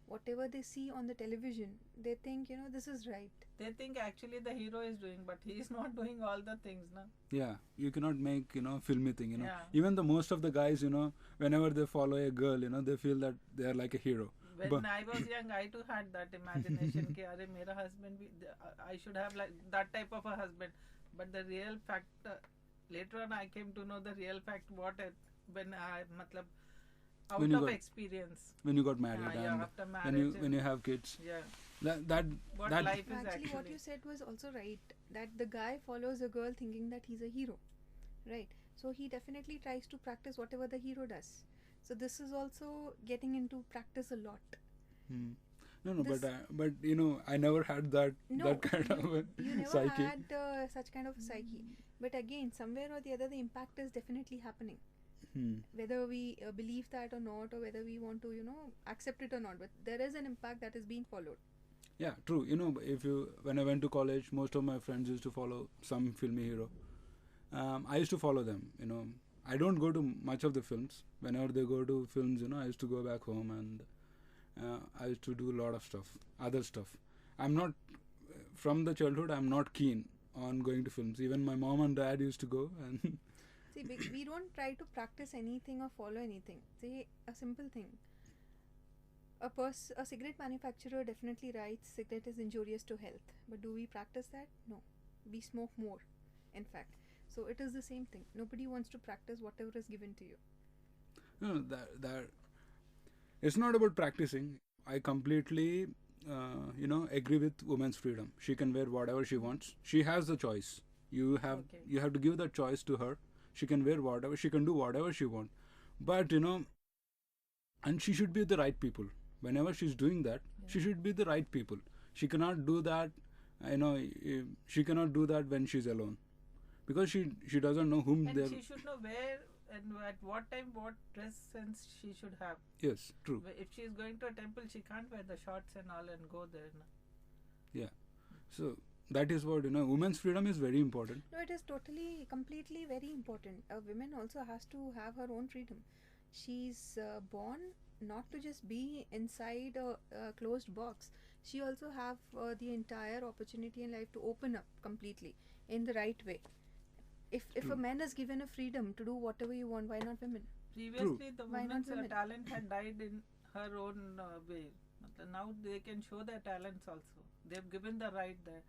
Whatever they see on the television, they think, this is right. They think actually the hero is doing, but he is not doing all the things now. Yeah, you cannot make filmy thing. Yeah. Even the most of the guys, whenever they follow a girl, they feel that they are like a hero. When But- I was young, I too had that imagination कि अरे मेरा husband भी I should have like that type of a husband. But the real fact, later on I came to know the real fact when I मतलब out When you of got- experience. When you got married Yeah, and after when marriage. when you have kids, Yeah, that what that life is Actually, actually. what you said was also right. That the guy follows a girl thinking that he's a hero, right? So he definitely tries to practice whatever the hero does. So this is also getting into practice a lot. Hmm. No, This- but I never had that No, that kind of a you never psyche. had such kind of a psyche. But again, somewhere or the other, the impact is definitely happening. Hmm. Whether we believe that or not, or whether we want to, accept it or not, but there is an impact that is being followed. Yeah, true. When I went to college, most of my friends used to follow some filmy hero. I used to follow them. I don't go to much of the films. Whenever they go to films, I used to go back home and I used to do a lot of stuff, other stuff. I'm not from the childhood. I'm not keen on going to films. Even my mom and dad used to go, and See, we don't try to practice anything or follow anything. See, a simple thing. A cigarette manufacturer definitely writes cigarette is injurious to health. But do we practice that? No. We smoke more, in fact. So it is the same thing. Nobody wants to practice whatever is given to you. no, that it's not about practicing. I completely, agree with women's freedom. She can wear whatever she wants. She has the choice. You have Okay. you have to give that choice to her. She can wear whatever. She can do whatever she wants. But and she should be with the right people. Whenever she's doing that, she should be the right people. She cannot do that. She cannot do that when she's alone, because she doesn't know whom And they. she should know where and at what time what dress sense she should have. Yes, true. If she is going to a temple, she can't wear the shorts and all and go there. No? Yeah. So that is what women's freedom is very important. No, it is totally, completely very important. A woman also has to have her own freedom. She's born not to just be inside a closed box. She also have the entire opportunity in life to open up completely in the right way. If True. a man is given a freedom to do whatever you want, why not women? Previously, the Why not woman's women? talent had died in her own way. Now they can show their talents also. They've given the right there.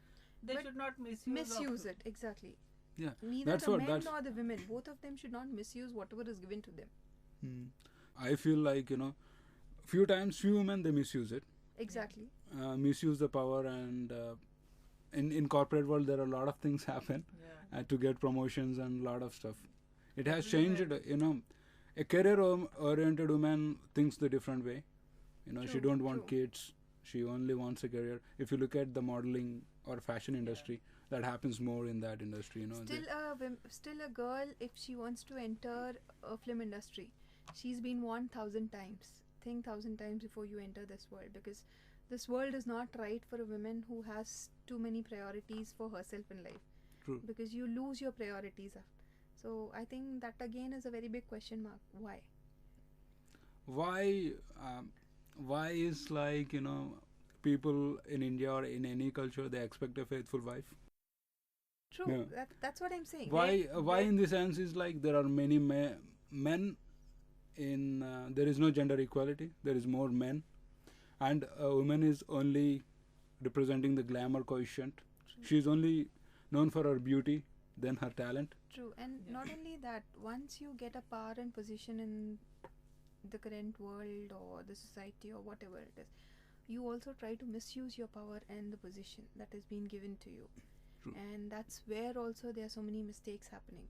They But should not misuse it, exactly. Yeah, Neither that's the what men that's. nor the women, both of them should not misuse whatever is given to them. Hmm. I feel like, few times few women they misuse it, Exactly. misuse the power, and in corporate world there are a lot of things happen Yeah. to get promotions and a lot of stuff. It has Everywhere. changed. A career oriented woman thinks the different way. She True, don't want true. kids. She only wants a career. If you look at the modeling or fashion industry, that happens more in that industry. Still a girl, if she wants to enter a film industry, she's been warned 1,000 times. Think 1,000 times before you enter this world, because this world is not right for a woman who has too many priorities for herself in life. True. Because you lose your priorities. So I think that again is a very big question mark. Why? Why? Why is like people in India or in any culture they expect a faithful wife? True. Yeah. That's what I'm saying. Why in the sense is like there are many men in there is no gender equality. There is more men, and a woman is only representing the glamour quotient. She is only known for her beauty than her talent. True, and Yeah. not only that, once you get a power and position in the current world or the society or whatever it is, you also try to misuse your power and the position that has been given to you. True. And that's where also there are so many mistakes happening.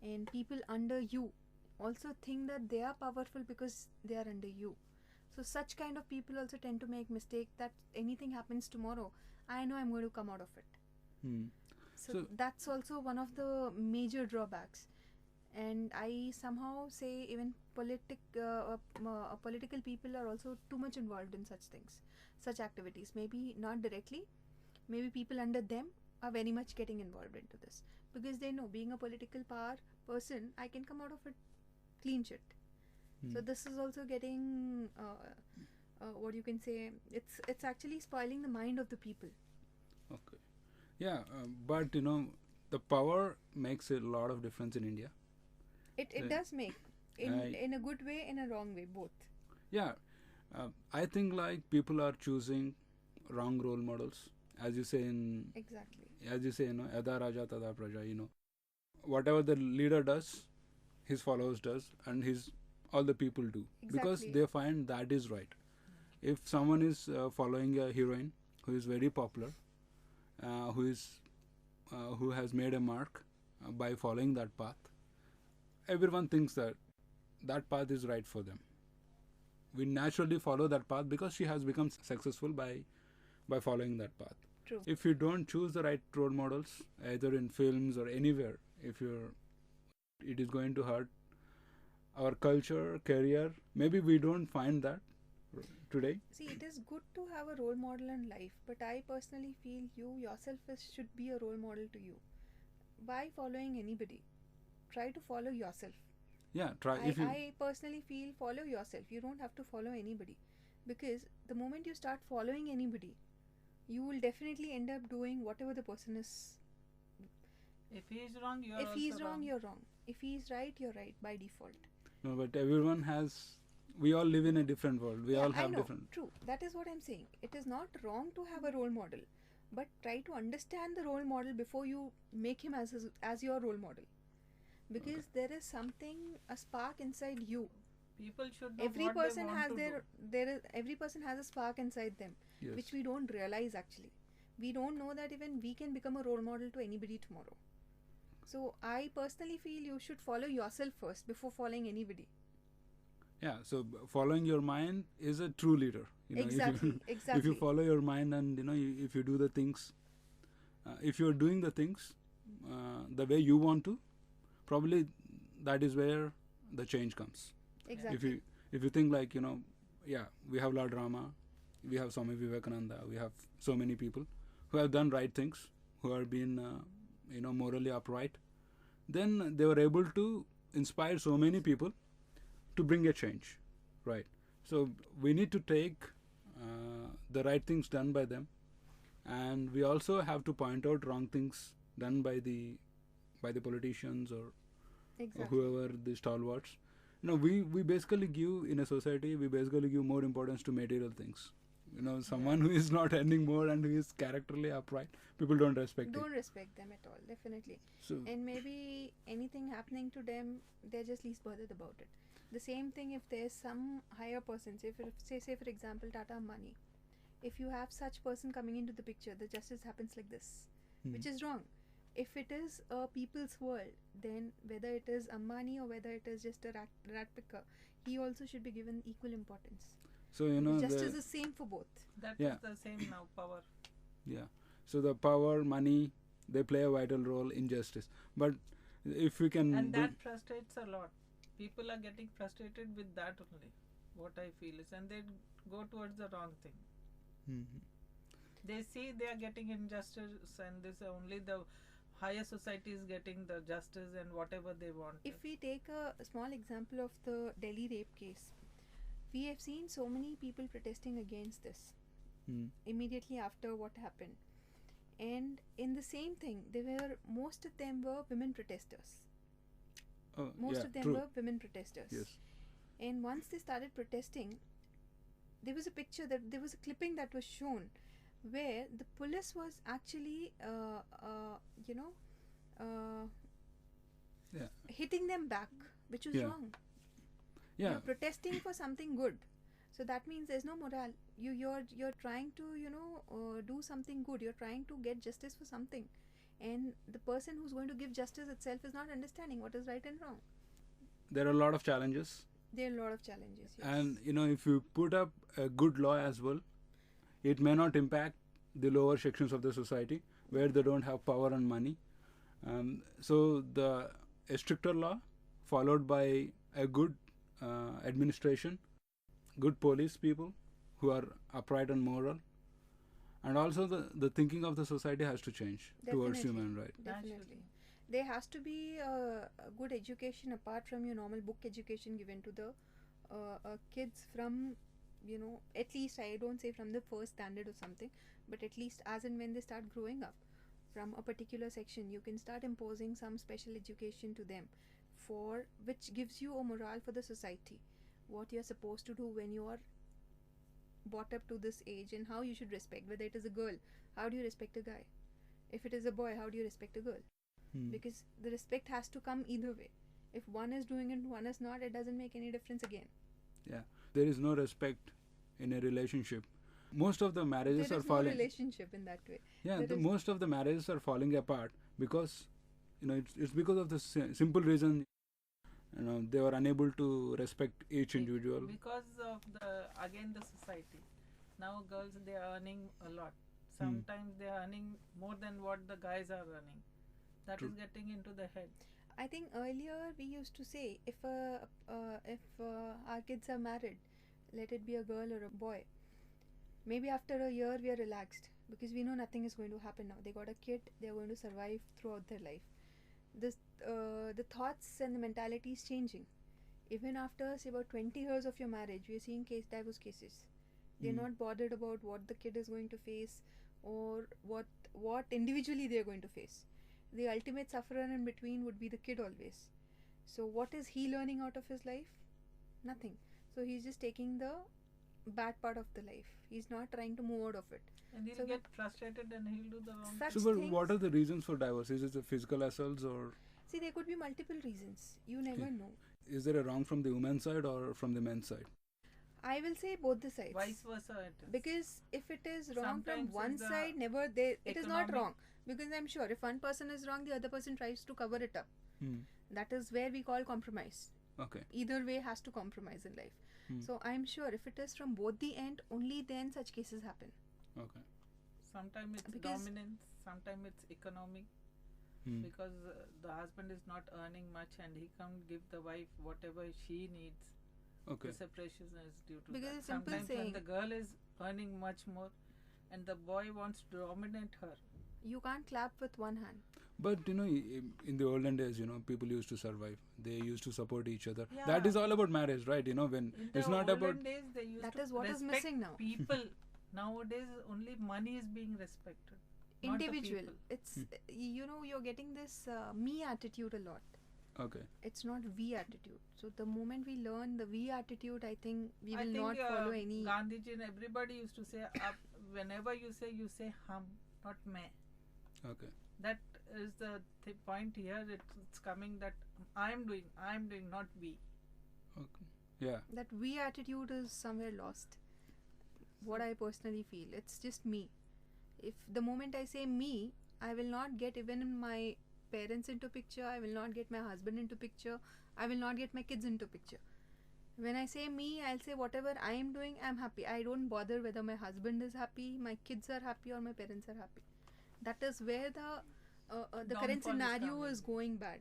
And people under you also think that they are powerful because they are under you. So such kind of people also tend to make mistake that anything happens tomorrow, I know I'm going to come out of it. Hmm. So, So- that's also one of the major drawbacks. And I somehow say even political people are also too much involved in such things, such activities. Maybe not directly, maybe people under them are very much getting involved into this, because they know being a political power person, I can come out of it clean shit. So this is also getting what you can say, it's actually spoiling the mind of the people. Okay. Yeah, but the power makes a lot of difference in India. It So, does make in a good way, in a wrong way, both. Yeah, I think like people are choosing wrong role models, as you say Exactly. Yada Raja Tada Praja. Whatever the leader does, his followers does, and all the people do, because Exactly. they find that is right. If someone is following a heroine who is very popular, who has made a mark by following that path, everyone thinks that that path is right for them. We naturally follow that path because she has become successful by following that path. True. If you don't choose the right role models, either in films or anywhere, it is going to hurt our culture, career. Maybe we don't find that today. See, it is good to have a role model in life, but I personally feel you yourself should be a role model to you. Why following anybody? Try to follow yourself. Yeah, try if you. I personally feel follow yourself. You don't have to follow anybody, because the moment you start following anybody, you will definitely end up doing whatever the person is. If he is wrong, you are If he is also wrong, you're wrong. If he is right, you're right by default. No, but everyone has. We all live in a different world. We Yeah, all I have know. different. True. That is what I'm saying. It is not wrong to have a role model, but try to understand the role model before you make him as your role model, because there is something, a spark inside you. people should know Every what person they want has to their do. there is every person has a spark inside them, Yes. which we don't realize actually. We don't know that even we can become a role model to anybody tomorrow. So I personally feel you should follow yourself first before following anybody. Yeah. So following your mind is a true leader. Exactly, If you exactly. follow your mind and if you do the things, if you are doing the things the way you want to, probably that is where the change comes. Exactly. If you think like yeah, we have Lord Rama, we have Swami Vivekananda, we have so many people who have done right things, who have been morally upright, then they were able to inspire so many people to bring a change, right? So we need to take the right things done by them, and we also have to point out wrong things done by the politicians or Exactly. whoever the stalwarts. We basically give, in a society, we basically give more importance to material things. Someone who is not earning more and who is characterly upright, people don't respect Don't it. respect them at all, definitely. So And maybe anything happening to them, they're just least bothered about it. The same thing if there's some higher person, say for example Tata Ambani. If you have such person coming into the picture, the justice happens like this, which is wrong. If it is a people's world, then whether it is Ambani or whether it is just a rat picker, he also should be given equal importance. so Justice is same for both. That Yeah. is the same now, power. yeah. So the power, money, they play a vital role in justice. But if we can And do- that frustrates a lot. People are getting frustrated with that only. What I feel is, and they go towards the wrong thing. Mhm. They see they are getting injustice, and this only the higher society is getting the justice and whatever they want. If we take a small example of the Delhi rape case, we have seen so many people protesting against this Mm. immediately after what happened. And in the same thing, most of them were women protesters. Oh, Most yeah, of them true. were women protesters. Yes. And once they started protesting, there was a clipping that was shown where the police was actually, Yeah. hitting them back, which was Yeah. wrong. Yeah. You're protesting for something good, so that means there's no morale. You're trying to do something good. You're trying to get justice for something, and the person who's going to give justice itself is not understanding what is right and wrong. There are a lot of challenges. There are a lot of challenges. Yes. And if you put up a good law as well, it may not impact the lower sections of the society where they don't have power and money. So a stricter law followed by a good administration, good police people who are upright and moral, and also the thinking of the society has to change towards Definitely. human rights. Definitely. There has to be a good education apart from your normal book education given to the kids from, at least I don't say from the first standard or something, but at least as and when they start growing up from a particular section, you can start imposing some special education to them for which gives you a morale for the society. What you're supposed to do when you are brought up to this age and how you should respect, whether it is a girl, how do you respect a guy? If it is a boy, how do you respect a girl? Because the respect has to come either way. If one is doing it and one is not, it doesn't make any difference again. Yeah, there is no respect in a relationship. Most of the marriages There are is no falling. relationship in that way. Yeah, There is- most of the marriages are falling apart because it's because of the simple reason. They were unable to respect each individual. Because of the society. Now girls, they are earning a lot. Sometimes they are earning more than what the guys are earning. That True. is getting into the head. I think earlier we used to say if our kids are married, let it be a girl or a boy. Maybe after a year we are relaxed because we know nothing is going to happen now. They got a kid, they are going to survive throughout their life. The thoughts and the mentality is changing. Even after say about 20 years of your marriage, we are seeing divorce cases. They're not bothered about what the kid is going to face or what individually they are going to face. The ultimate sufferer in between would be the kid always. So what is he learning out of his life? Nothing. So he's just taking the bad part of the life. He's not trying to move out of it. And he'll So get frustrated and he'll do the wrong Such So, but things- what are the reasons for divorce? Is it the physical assaults, or See, there could be multiple reasons. You never know. is there a wrong from the woman's side or from the men's side? I will say both the sides. Vice versa it is. Because if it is wrong Sometimes from one it's the side, it is not economic- wrong. Because I'm sure if one person is wrong, the other person tries to cover it up. That is where we call compromise. Okay. Either way has to compromise in life. So I'm sure if it is from both the end, only then such cases happen. Okay. Sometimes it's Because- dominance, sometimes it's economic. Because the husband is not earning much and he can't give the wife whatever she needs. Okay. The separation is due to Because that. it's simple Sometimes when saying- the girl is earning much more and the boy wants to dominate her. You can't clap with one hand. But in the olden days, people used to survive. They used to support each other. Yeah. That is all about marriage, right? When In it's the not olden about. days, they used That to is what is respect missing now. people. Nowadays, only money is being respected. not the Individual. people. It's you're getting this me attitude a lot. Okay. It's not we attitude. So the moment we learn the we attitude, I think we I will think not follow any. Gandhiji and everybody used to say, whenever you say hum, not me. Okay. That is the point here. It's coming that I'm doing, not we. Okay. Yeah. That we attitude is somewhere lost. What I personally feel, it's just me. If the moment I say me, I will not get even my parents into picture, I will not get my husband into picture, I will not get my kids into picture. When I say me, I'll say whatever I am doing, I'm happy. I don't bother whether my husband is happy, my kids are happy, or my parents are happy. That is where the current Downfall is scenario coming. is going bad.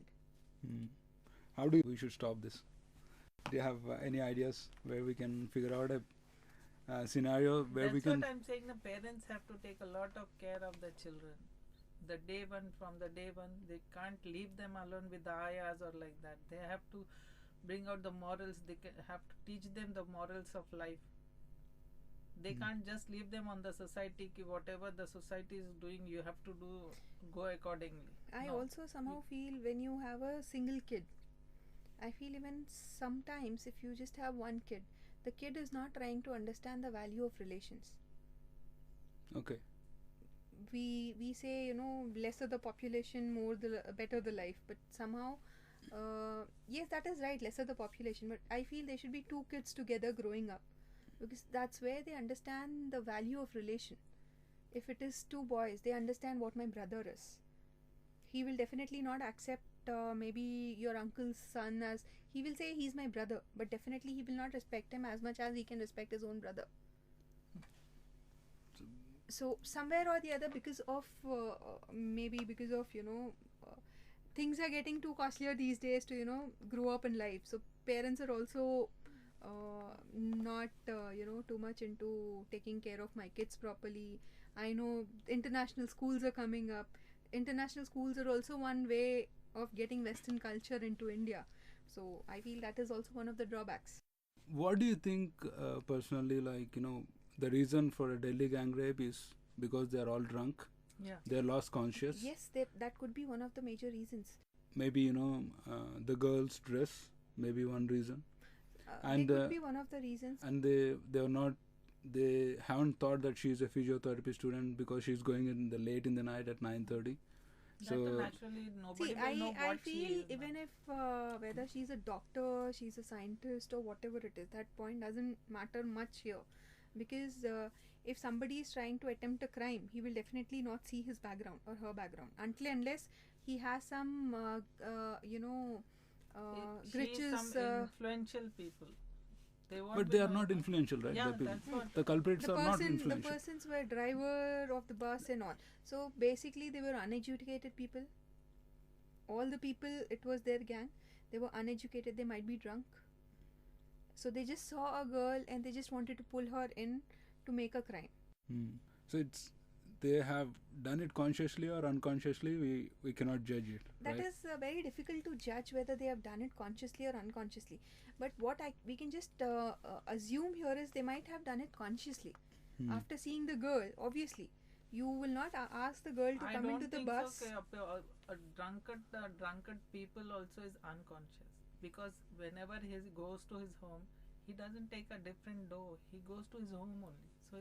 How do we should stop this? Do you have any ideas where we can figure out a scenario where That's we can? what I'm saying. The parents have to take a lot of care of the children. From the day one, they can't leave them alone with the ayahs or like that. They have to bring out the morals. They have to teach them the morals of life. They can't just leave them on the society. Whatever the society is doing, you have to go accordingly. I No. also somehow feel when you have a single kid, I feel even sometimes if you just have one kid, the kid is not trying to understand the value of relations. Okay. We say, lesser the population, more the better the life, but somehow yes, that is right, lesser the population, but I feel there should be two kids together growing up, because that's where they understand the value of relation. If it is two boys, they understand what my brother is. He will definitely not accept maybe your uncle's son as, he will say he's my brother, but definitely he will not respect him as much as he can respect his own brother. So somewhere or the other, because of maybe because of things are getting too costlier these days to grow up in life, so parents are also not too much into taking care of my kids properly. I know international schools are coming up. International schools are also one way of getting Western culture into India, so I feel that is also one of the drawbacks. What do you think personally? Like the reason for a Delhi gang rape is because they are all drunk. Yeah. They are lost conscious. Yes, that could be one of the major reasons. Maybe the girl's dress. Maybe one reason. And They could be one of the reasons. And they haven't thought that she's a physiotherapy student because she's going in the late in the night at 9:30. So naturally nobody See, will know I what she feel is. even if whether she's a doctor, she's a scientist, or whatever it is, that point doesn't matter much here, because if somebody is trying to attempt a crime, he will definitely not see his background or her background unless he has some She is glitches. some influential people. They won't But be they are knowing. not influential, right? Yeah, The people. that's what. The culprits are not The influential. persons were driver of the bus and all. So basically, they were uneducated people. All the people, it was their gang. They were uneducated. They might be drunk. So they just saw a girl and they just wanted to pull her in to make a crime. So they have done it consciously or unconsciously. We cannot judge it. That right? is very difficult to judge whether they have done it consciously or unconsciously. But what we can just assume here is they might have done it consciously. After seeing the girl, obviously, you will not ask the girl to I come don't into the think bus. so. A drunkard people also is unconscious, because whenever he goes to his home, he doesn't take a different door. He goes to his home only. So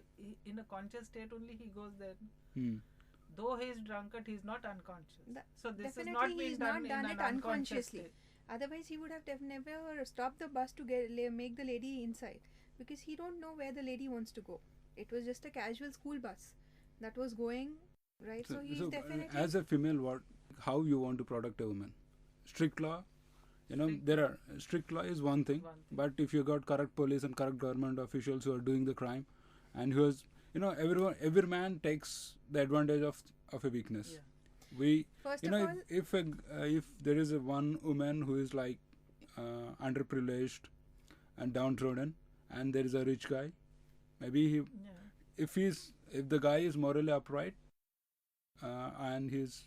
in a conscious state only he goes there. Though he is drunkard, he is not unconscious. So this is Definitely not he being is done not in done an it unconscious unconsciously. state. Otherwise, he would have never stopped the bus to make the lady inside, because he don't know where the lady wants to go. It was just a casual school bus that was going right. So he's definitely, as a female, how you want to protect a woman? Strict law. There are strict law is one thing, but if you got correct police and correct government officials who are doing the crime, and who is every man takes the advantage of a weakness. Yeah. We first of all, if there is a one woman who is like underprivileged and downtrodden, and there is a rich guy, maybe if the guy is morally upright and he's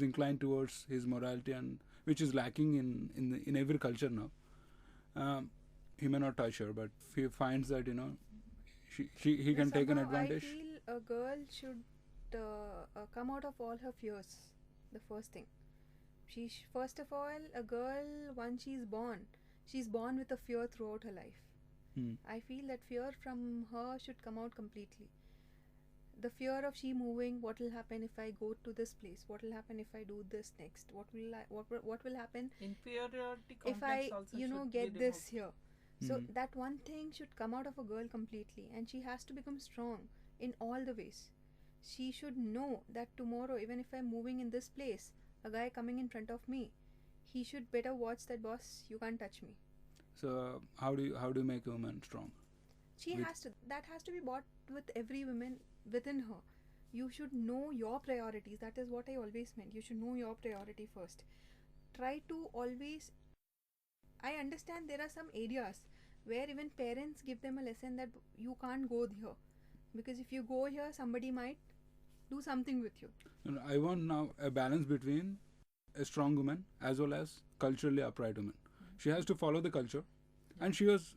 inclined towards his morality, and which is lacking in every culture now, he may not touch her, but if he finds that he can take an advantage. I feel a girl should come out of all her fears. The first thing, First of all, a girl, once she's born with a fear throughout her life. Hmm. I feel that fear from her should come out completely. The fear of she moving, what will happen if I go to this place, what will happen if I do this next, what will happen Inferiority if complex I also get should be this removed. here. So that one thing should come out of a girl completely, and she has to become strong in all the ways. She should know that tomorrow, even if I'm moving in this place, a guy coming in front of me, he should better watch that, boss, you can't touch me. So how do you make a woman strong? That has to be bought with every woman within her. You should know your priorities. That is what I always meant. You should know your priority first. Try to always, I understand there are some areas where even parents give them a lesson that you can't go here, because if you go here, somebody might do something with you. I want now a balance between a strong woman as well as culturally upright woman. She has to follow the culture, and she was,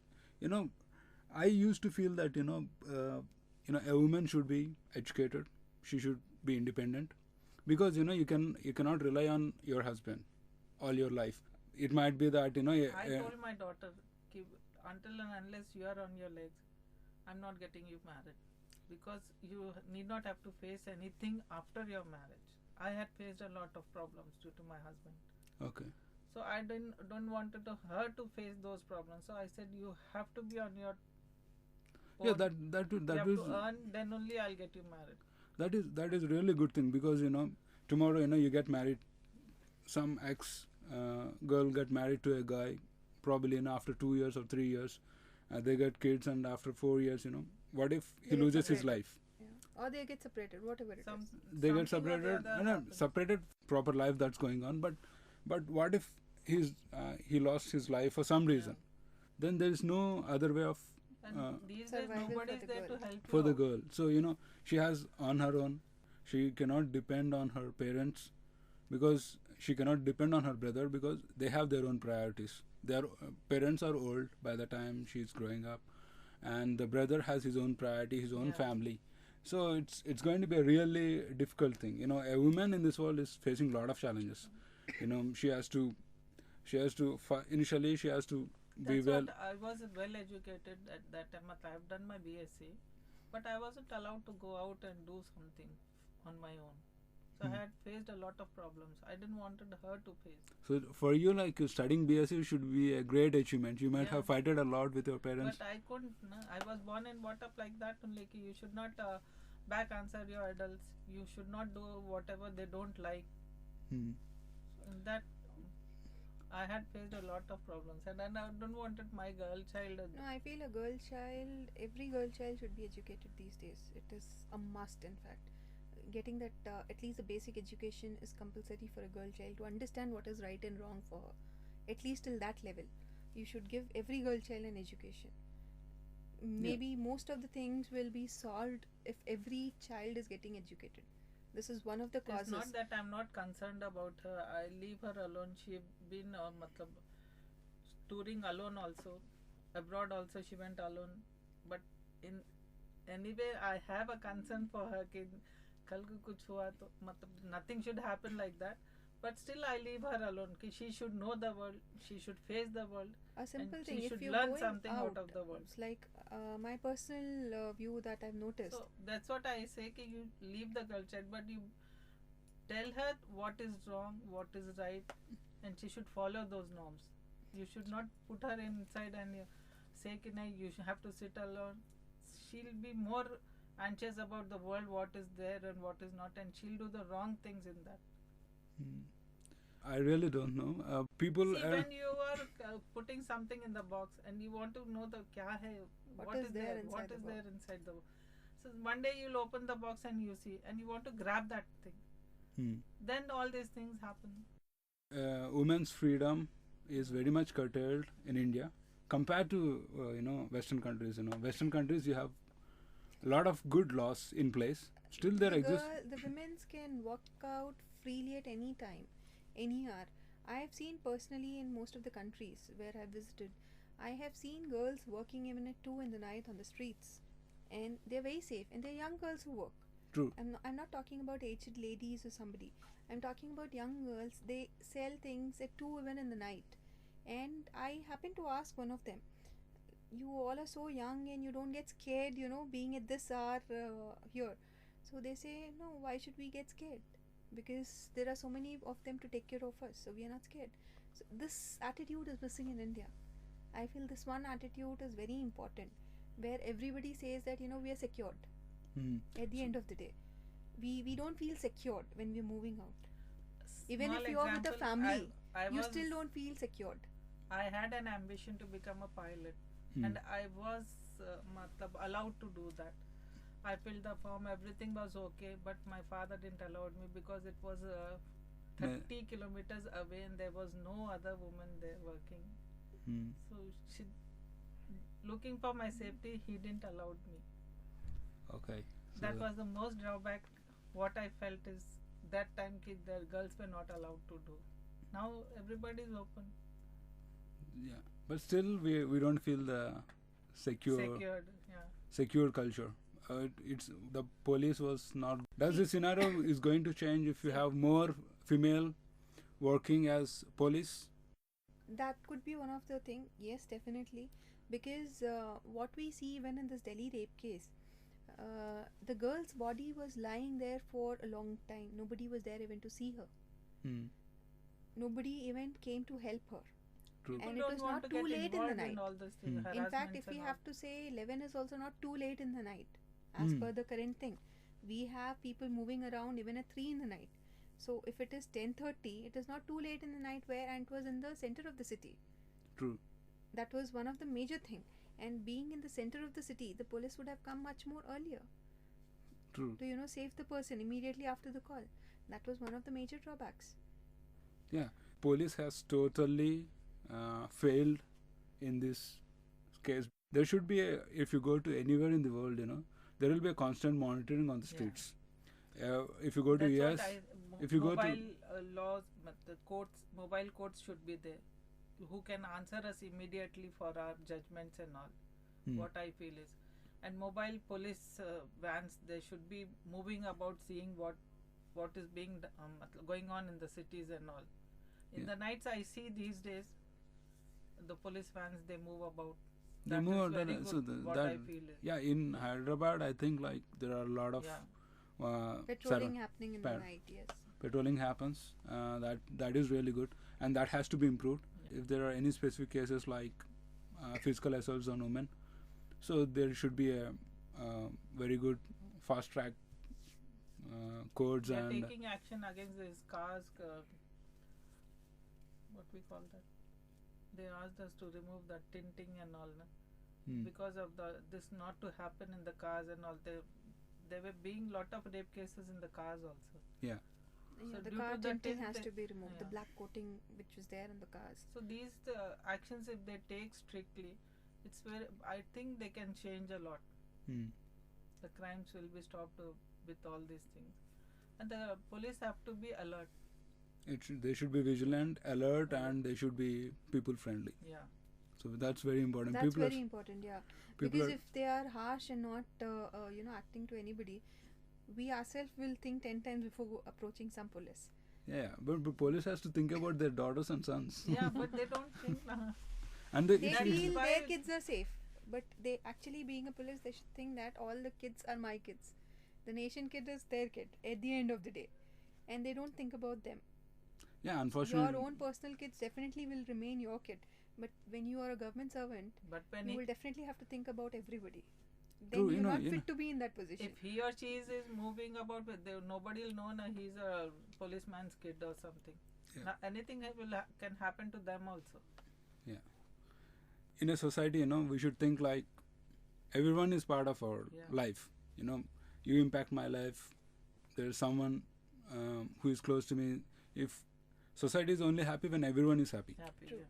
I used to feel that a woman should be educated. She should be independent, because you cannot rely on your husband all your life. It might be that I told my daughter, until and unless you are on your legs, I'm not getting you married, because you need not have to face anything after your marriage. I had faced a lot of problems due to my husband, okay. so I don't want her to face those problems. So I said, you have to be on your own. Yeah, that you have is to earn, then only I'll get you married. that is really good thing, because tomorrow you get married, some ex girl get married to a guy, probably after 2 years or 3 years, they get kids, and after 4 years, what if he They get loses his separated. life? Yeah. Or they get separated, whatever it Some is. They get something or the separated, other happens. separated, proper life that's going on, but what if he lost his life for some reason? Then there is no other way of And these days Survival nobody for is the there girl. to help for you the out. girl. So she has on her own. She cannot depend on her parents, because she cannot depend on her brother, because they have their own priorities. Their parents are old by the time she's growing up, and the brother has his own priority, his own Yeah. family. So it's going to be a really difficult thing. A woman in this world is facing a lot of challenges. She has to initially she has to be That's well. what I was well educated at that time. I've done my BSc, but I wasn't allowed to go out and do something on my own. So I had faced a lot of problems. I didn't wanted her to face. So for you, like studying BSc should be a great achievement. You might Yeah. have fighted a lot with your parents. But I couldn't. No? I was born and brought up like that only. You should not back answer your adults. You should not do whatever they don't like. Hmm. And that I had faced a lot of problems, and I don't wanted my girl child. No, I feel every girl child should be educated these days. It is a must, in fact. Getting that at least the basic education is compulsory for a girl child to understand what is right and wrong for her. At least till that level, you should give every girl child an education. Maybe most of the things will be solved if every child is getting educated. This is one of the It's causes. not that I'm not concerned about her. I leave her alone. She been touring alone also, abroad also she went alone. But in anyway, I have a concern for her. कि कल को कुछ हुआ तो nothing should happen like that. But still, I leave her alone. कि she should know the world. She should face the world. A simple and thing, she if should you're learn going something out out, of the world. it's like my personal view that I've noticed. So that's what I say. कि you leave the girl child, but you tell her what is wrong, what is right, and she should follow those norms. You should not put her inside and say कि नहीं, you have to sit alone. She'll be more anxious about the world, what is there and what is not, and she'll do the wrong things in that. I really don't know. People. See, when you are putting something in the box and you want to know the क्या है, What is there inside what the is box? there inside the box. So one day you'll open the box and you see, and you want to grab that thing. Then all these things happen. Women's freedom is very much curtailed in India compared to Western countries. Western countries, you have a lot of good laws in place. Still there exists. The women's can walk out freely at any time, any hour. I have seen personally in most of the countries where I visited, I have seen girls working even at 2 in the night on the streets, and they're very safe, and they're young girls who work. True. I'm not talking about aged ladies or somebody. I'm talking about young girls. They sell things at 2 even in the night. And I happened to ask one of them, you all are so young and you don't get scared, being at this hour here. So they say, no, why should we get scared? Because there are so many of them to take care of us, so we are not scared. So this attitude is missing in India. I feel this one attitude is very important, where everybody says that we are secured. At the end of the day, we don't feel secured when we're moving out. Even Small if you are with a example, family, I you was, still don't feel secured. I had an ambition to become a pilot, and I was matlab allowed to do that. I filled the form, everything was okay, but my father didn't allow me because it was 30 kilometers away and there was no other woman there working. So she, looking for my safety, he didn't allow me. Okay. So That was the most drawback. What I felt is that time the girls were not allowed to do. Now everybody is open, yeah, but still we don't feel the secured. Yeah. secure culture. It's the police was not. Does this scenario is going to change if you have more female working as police? That could be one of the thing. Yes, definitely, because what we see even in this Delhi rape case, the girl's body was lying there for a long time. Nobody was there even to see her. Nobody even came to help her. True. People And it don't was want not to too get late in the involved night. in all this thing, In In fact, harassments if we and all. have to say 11 is also not too late in the night, as per the current thing. We have people moving around even at 3 in the night. So if it is 10:30, it is not too late in the night and it was in the center of the city. True. That was one of the major thing. And being in the center of the city, the police would have come much more earlier True. to save the person immediately after the call. That was one of the major drawbacks. Yeah, police has totally failed in this case. There should be if you go to anywhere in the world, there will be a constant monitoring on the streets. If you go to That's US, what if you go to mobile laws, the courts, mobile courts should be there, who can answer us immediately for our judgments and all. What I feel is, and mobile police vans, they should be moving about, seeing what is being going on in the cities and all. In the nights, I see these days the police vans, they move about. they That move is very on, good. so What I feel is. yeah, in Hyderabad I think like there are a lot of Patrolling happening in the night, yes. patrolling happens. That is really good, and that has to be improved. If there are any specific cases like physical assaults on women, so there should be a very good fast track codes They are and taking action against these cars. What we call that? They asked us to remove the tinting and all, na? Because of this not to happen in the cars and all. There were being lot of rape cases in the cars also. yeah. Yeah, So the due car to the tinting tint, has they- to be removed. The yeah. black coating which was there in the cars. So these actions, if they take strictly, it's very. I think they can change a lot. The crimes will be stopped with all these things, and the police have to be alert. They should be vigilant, alert, and they should be people friendly. Yeah. So that's very important. That's people very important, yeah. people Because are- if they are harsh and not, acting to anybody, we ourselves will think 10 times before approaching some police. yeah, but police has to think about their daughters and sons. Yeah, but they don't think. And They That is feel why- their kids are safe, but they actually, being a police, they should think that all the kids are my kids. The nation kid is their kid at the end of the day, and they don't think about them. yeah, unfortunately. Your own personal kids definitely will remain your kid, but when you are a government servant, But when you he, will definitely have to think about everybody. Then True, you're not you know. fit to be in that position. if he or she is moving about, nobody will know he's a policeman's kid or something. Yeah. Anything can happen to them also. In a society, we should think like everyone is part of our Yeah. life. You impact my life. There's someone who is close to me. If society is only happy when everyone is happy, Happy. True.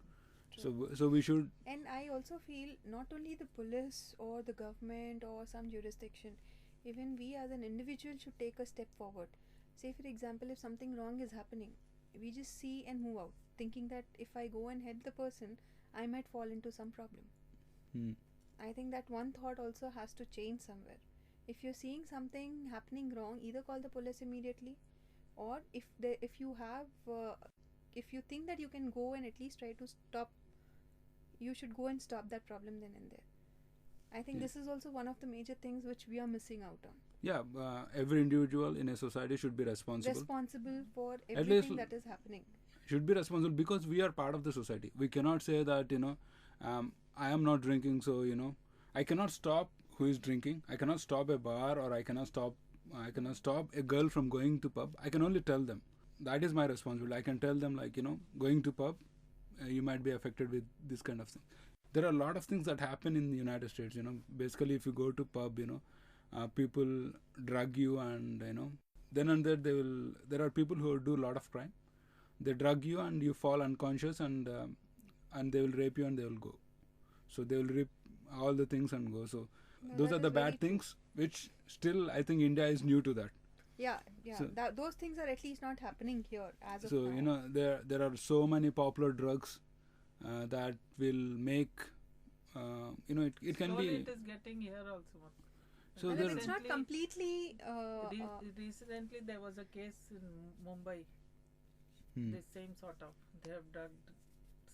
Yeah. so we should. And I also feel not only the police or the government or some jurisdiction, even we as an individual should take a step forward. Say, for example, if something wrong is happening, we just see and move out, thinking that if I go and help the person, I might fall into some problem. Hmm. I think that one thought also has to change somewhere. If you're seeing something happening wrong, either call the police immediately, or if you have if you think that you can go and at least try to stop, you should go and stop that problem then and there. I think Yeah. this is also one of the major things which we are missing out on. Yeah, every individual in a society should be responsible. Responsible for least everything that is happening. Should be responsible because we are part of the society. We cannot say that I am not drinking, so I cannot stop who is drinking. I cannot stop a bar, or I cannot stop a girl from going to pub. I can only tell them. That is my responsibility. I can tell them, like, going to pub, you might be affected with this kind of thing. There are a lot of things that happen in the United States. Basically, if you go to pub, people drug you, and then and there there are people who do a lot of crime. They drug you and you fall unconscious, and they will rape you and they will go. So they will rip all the things and go. So No, those that are the is very bad true. things, which still I think India is new to that. Yeah, So- those things are at least not happening here as of So now. there are so many popular drugs that will make it can Slowly be. it is getting here also. So And there- it's not completely. Recently there was a case in Mumbai. Hmm. The same sort of. They have drugged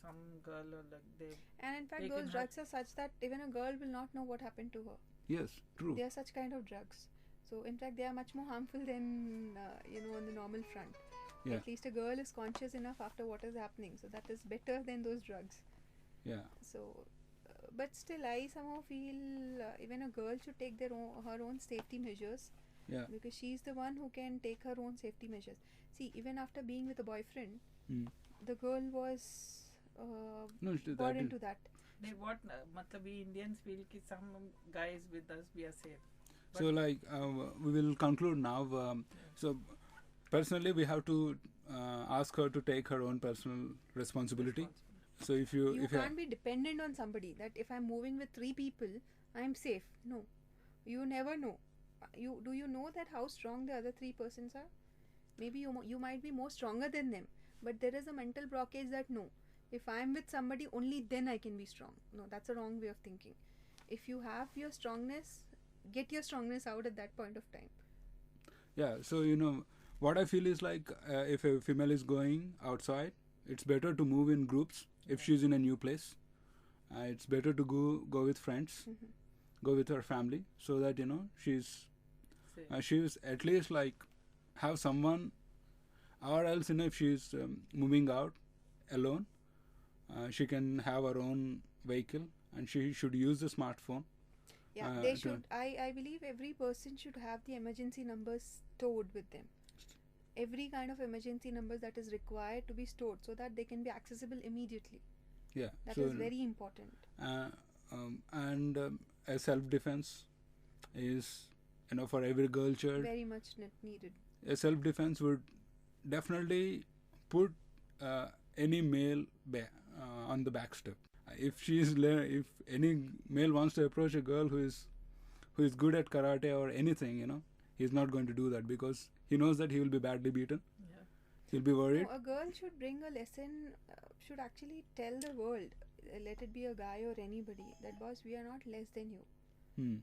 some girl, or like they. And in fact, Taken those her- drugs are such that even a girl will not know what happened to her. Yes, true. They are such kind of drugs. So in fact, they are much more harmful than on the normal front. Yeah. At least a girl is conscious enough after what is happening, so that is better than those drugs. Yeah. So, but still, I somehow feel even a girl should take her own safety measures, Yeah. because she's the one who can take her own safety measures. See, even after being with a boyfriend, Hmm. the girl was No, that got is- into that. They what? Matlab we Indians feel कि some guys with us we are safe. So like we will conclude now. So personally, we have to ask her to take her own personal responsibility. So if you You if you can't be dependent on somebody that if I'm moving with 3 people, I'm safe. No, you never know. Do you know that how strong the other 3 persons are? Maybe you might be more stronger than them, but there is a mental blockage that no, if I'm with somebody, only then I can be strong. No, that's a wrong way of thinking. If you have your strongness, get your strongness out at that point of time. yeah. So what I feel is like if a female is going outside, it's better to move in groups. If she's in a new place, it's better to go with friends, Mhm. go with her family, so that Safe. she's at least like have someone, or else if she's moving out alone, she can have her own vehicle, and she should use the smartphone. Yeah, they to- should. I believe every person should have the emergency numbers stored with them. Every kind of emergency numbers that is required to be stored so that they can be accessible immediately. Yeah. That so is very important. and a self defense is for every girl child. Very much needed. A self defense would definitely put any male on the back step. If any male wants to approach a girl who is good at karate or anything, he's not going to do that, because he knows that he will be badly beaten. Yeah. He'll be worried. No, a girl should bring a lesson, should actually tell the world, let it be a guy or anybody, that boss, we are not less than you. Hmm.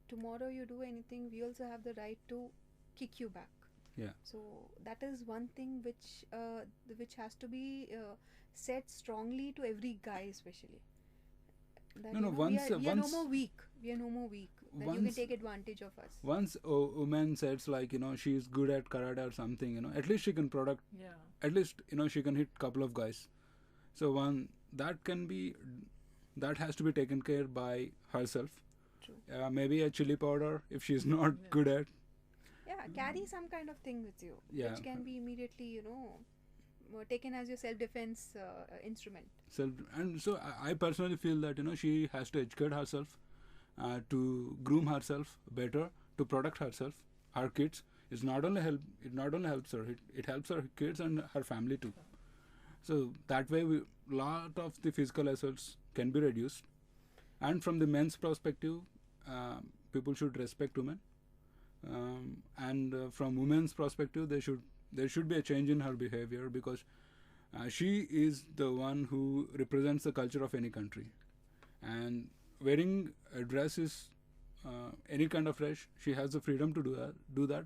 Tomorrow you do anything, we also have the right to kick you back. Yeah. So that is one thing which has to be said strongly to every guy, especially. That, No, no, we once- are no once- more weak. We are no more weak. That you can Once- take advantage of us. Once a woman says like she's good at karate or something, at least she can Yeah. at least she can hit couple of guys. So that has to be taken care by herself. True. Maybe a chili powder if she's not Yeah. good at. Yeah, carry some kind of thing with you, Yeah. which can be immediately, taken as your self-defense instrument. And so I personally feel that she has to educate herself, to groom herself better, to protect herself, her kids. It not only helps her, it helps her kids and her family too. So that way, lot of the physical assaults can be reduced. And from the men's perspective, people should respect women. And from women's perspective, there should be a change in her behavior, because she is the one who represents the culture of any country. And wearing a dress is any kind of race, she has the freedom to do that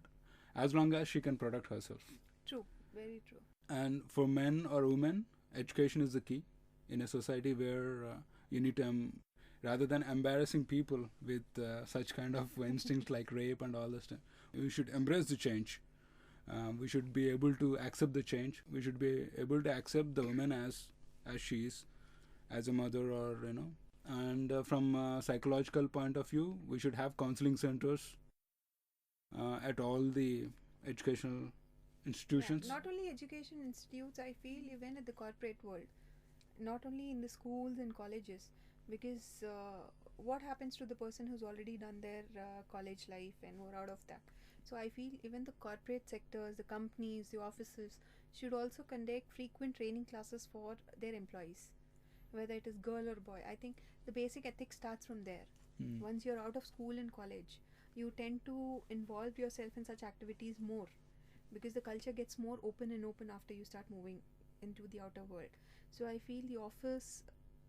as long as she can protect herself. True, very true. And for men or women, education is the key in a society where you need to, rather than embarrassing people with such kind of instincts like rape and all this stuff, we should embrace the change. We should be able to accept the change. We should be able to accept the woman as she is, as a mother, or And from a psychological point of view, we should have counseling centers at all the educational institutions. Yeah, not only education institutes, I feel even at the corporate world, not only in the schools and colleges, because what happens to the person who's already done their college life and more out of that? So I feel even the corporate sectors, the companies, the offices should also conduct frequent training classes for their employees, whether it is girl or boy. I think the basic ethics starts from there. Once you're out of school and college, you tend to involve yourself in such activities more, because the culture gets more open and open after you start moving into the outer world. So I feel the office,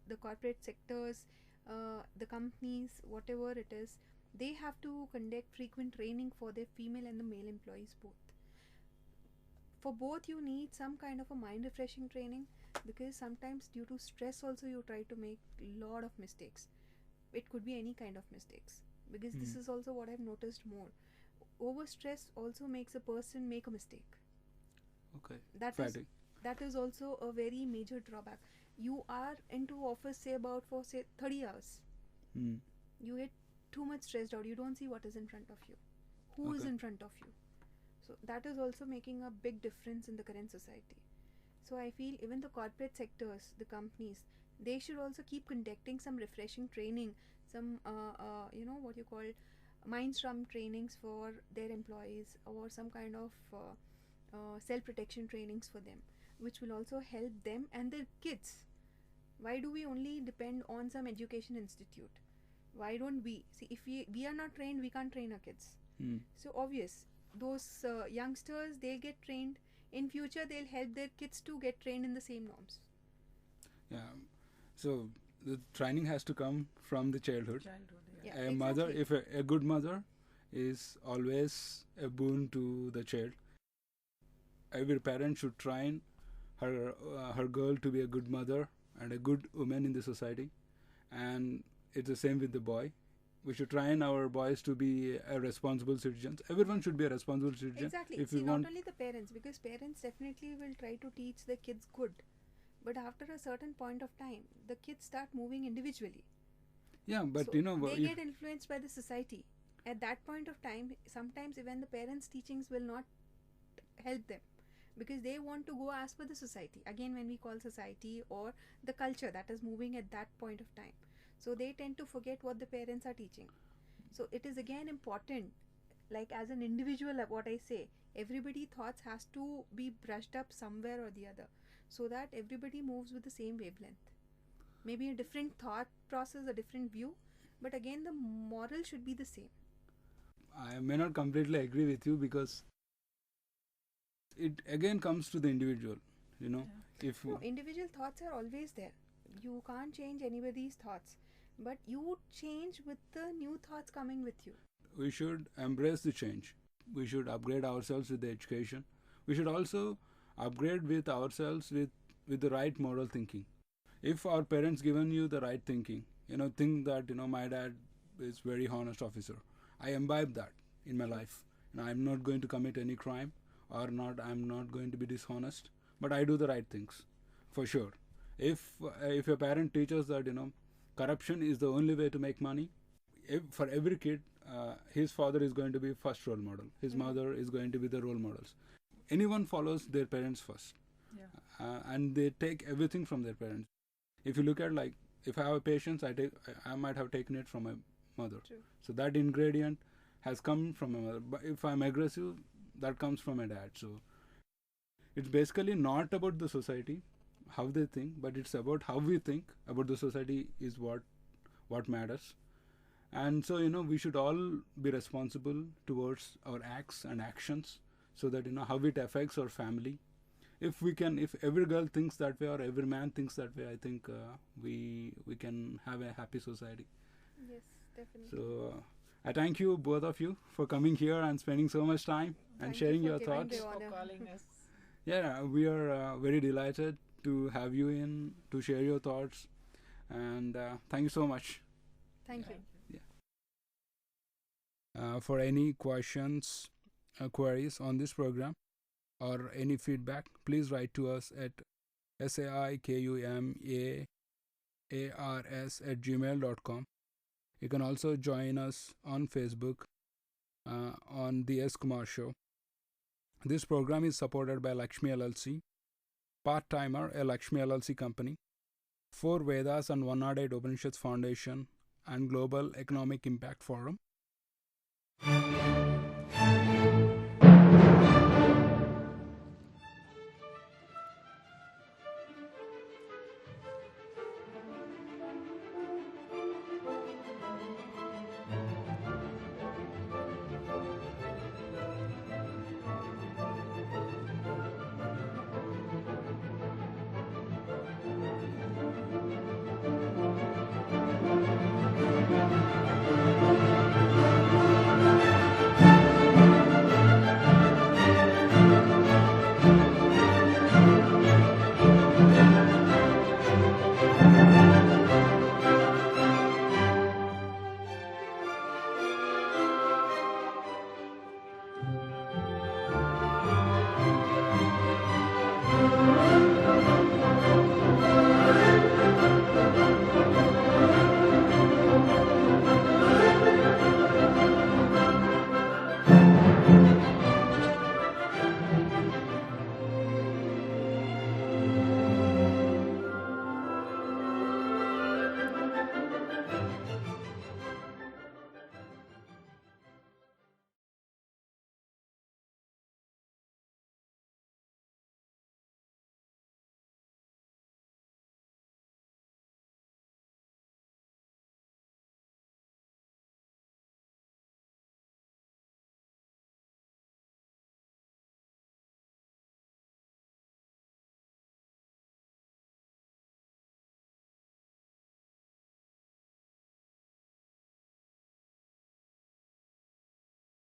the corporate sectors, the companies, whatever it is, they have to conduct frequent training for their female and the male employees both. For both, you need some kind of a mind refreshing training, because sometimes due to stress also you try to make a lot of mistakes. It could be any kind of mistakes, because this is also what I've noticed more. Over stress also makes a person make a mistake. Okay. That is also a very major drawback. You are into office say 30 hours. You get too much stressed out. You don't see what is in front of you, who is in front of you. So that is also making a big difference in the current society. So I feel even the corporate sectors, the companies, they should also keep conducting some refreshing training, some what you call mind strum trainings for their employees, or some kind of self-protection trainings for them, which will also help them and their kids. Why do we only depend on some education institute? Why don't we see, if we are not trained, we can't train our kids. So obvious, those youngsters, they'll get trained in future, they'll help their kids to get trained in the same norms. Yeah, so the training has to come from the childhood. Yeah, A mother, if a good mother is always a boon to the child. Every parent should train her girl to be a good mother and a good woman in the society. And it's the same with the boy. We should train our boys to be a responsible citizens. Everyone should be a responsible citizen. Exactly. If See, we not want, only the parents, because parents definitely will try to teach the kids good, but after a certain point of time, the kids start moving individually. yeah, but So they get influenced by the society. At that point of time, sometimes even the parents' teachings will not help them, because they want to go as per the society. Again, when we call society or the culture that is moving at that point of time, so they tend to forget what the parents are teaching. So it is again important, like as an individual, what I say, everybody thoughts has to be brushed up somewhere or the other, so that everybody moves with the same wavelength. Maybe a different thought process, a different view, but again the moral should be the same. I may not completely agree with you, because it again comes to the individual. If No, individual thoughts are always there. You can't change anybody's thoughts, but you change with the new thoughts coming with you. we should embrace the change. We should upgrade ourselves with the education. We should also upgrade with ourselves with the right moral thinking. If our parents given you the right thinking, think that my dad is very honest officer. I imbibe that in my life. I'm not going to commit any crime, or I'm not going to be dishonest, but I do the right things, for sure. If your parent teaches that corruption is the only way to make money, for every kid, his father is going to be first role model. His mother is going to be the role models. Anyone follows their parents first, and they take everything from their parents. If you look at, like, if I have patience, I might have taken it from my mother. True. So that ingredient has come from my mother. But if I'm aggressive, that comes from my dad. So it's basically not about the society, how they think, but it's about how we think about the society is what matters. And so we should all be responsible towards our acts and actions, so that how it affects our family. If every girl thinks that way, or every man thinks that way, I think we can have a happy society. Yes, definitely. So I thank you, both of you, for coming here and spending so much time and Thank you sharing for your giving thoughts. the For honor. calling us. Yeah, we are very delighted to have you in to share your thoughts, and thank you so much. Thank you. For any questions, queries on this program, or any feedback, please write to us at saikumaars@gmail.com. You can also join us on Facebook on The S. Kumar Show. This program is supported by Lakshmi LLC, Part Timer, a Lakshmi LLC company, 4 Vedas and 108 Upanishads Foundation, and Global Economic Impact Forum.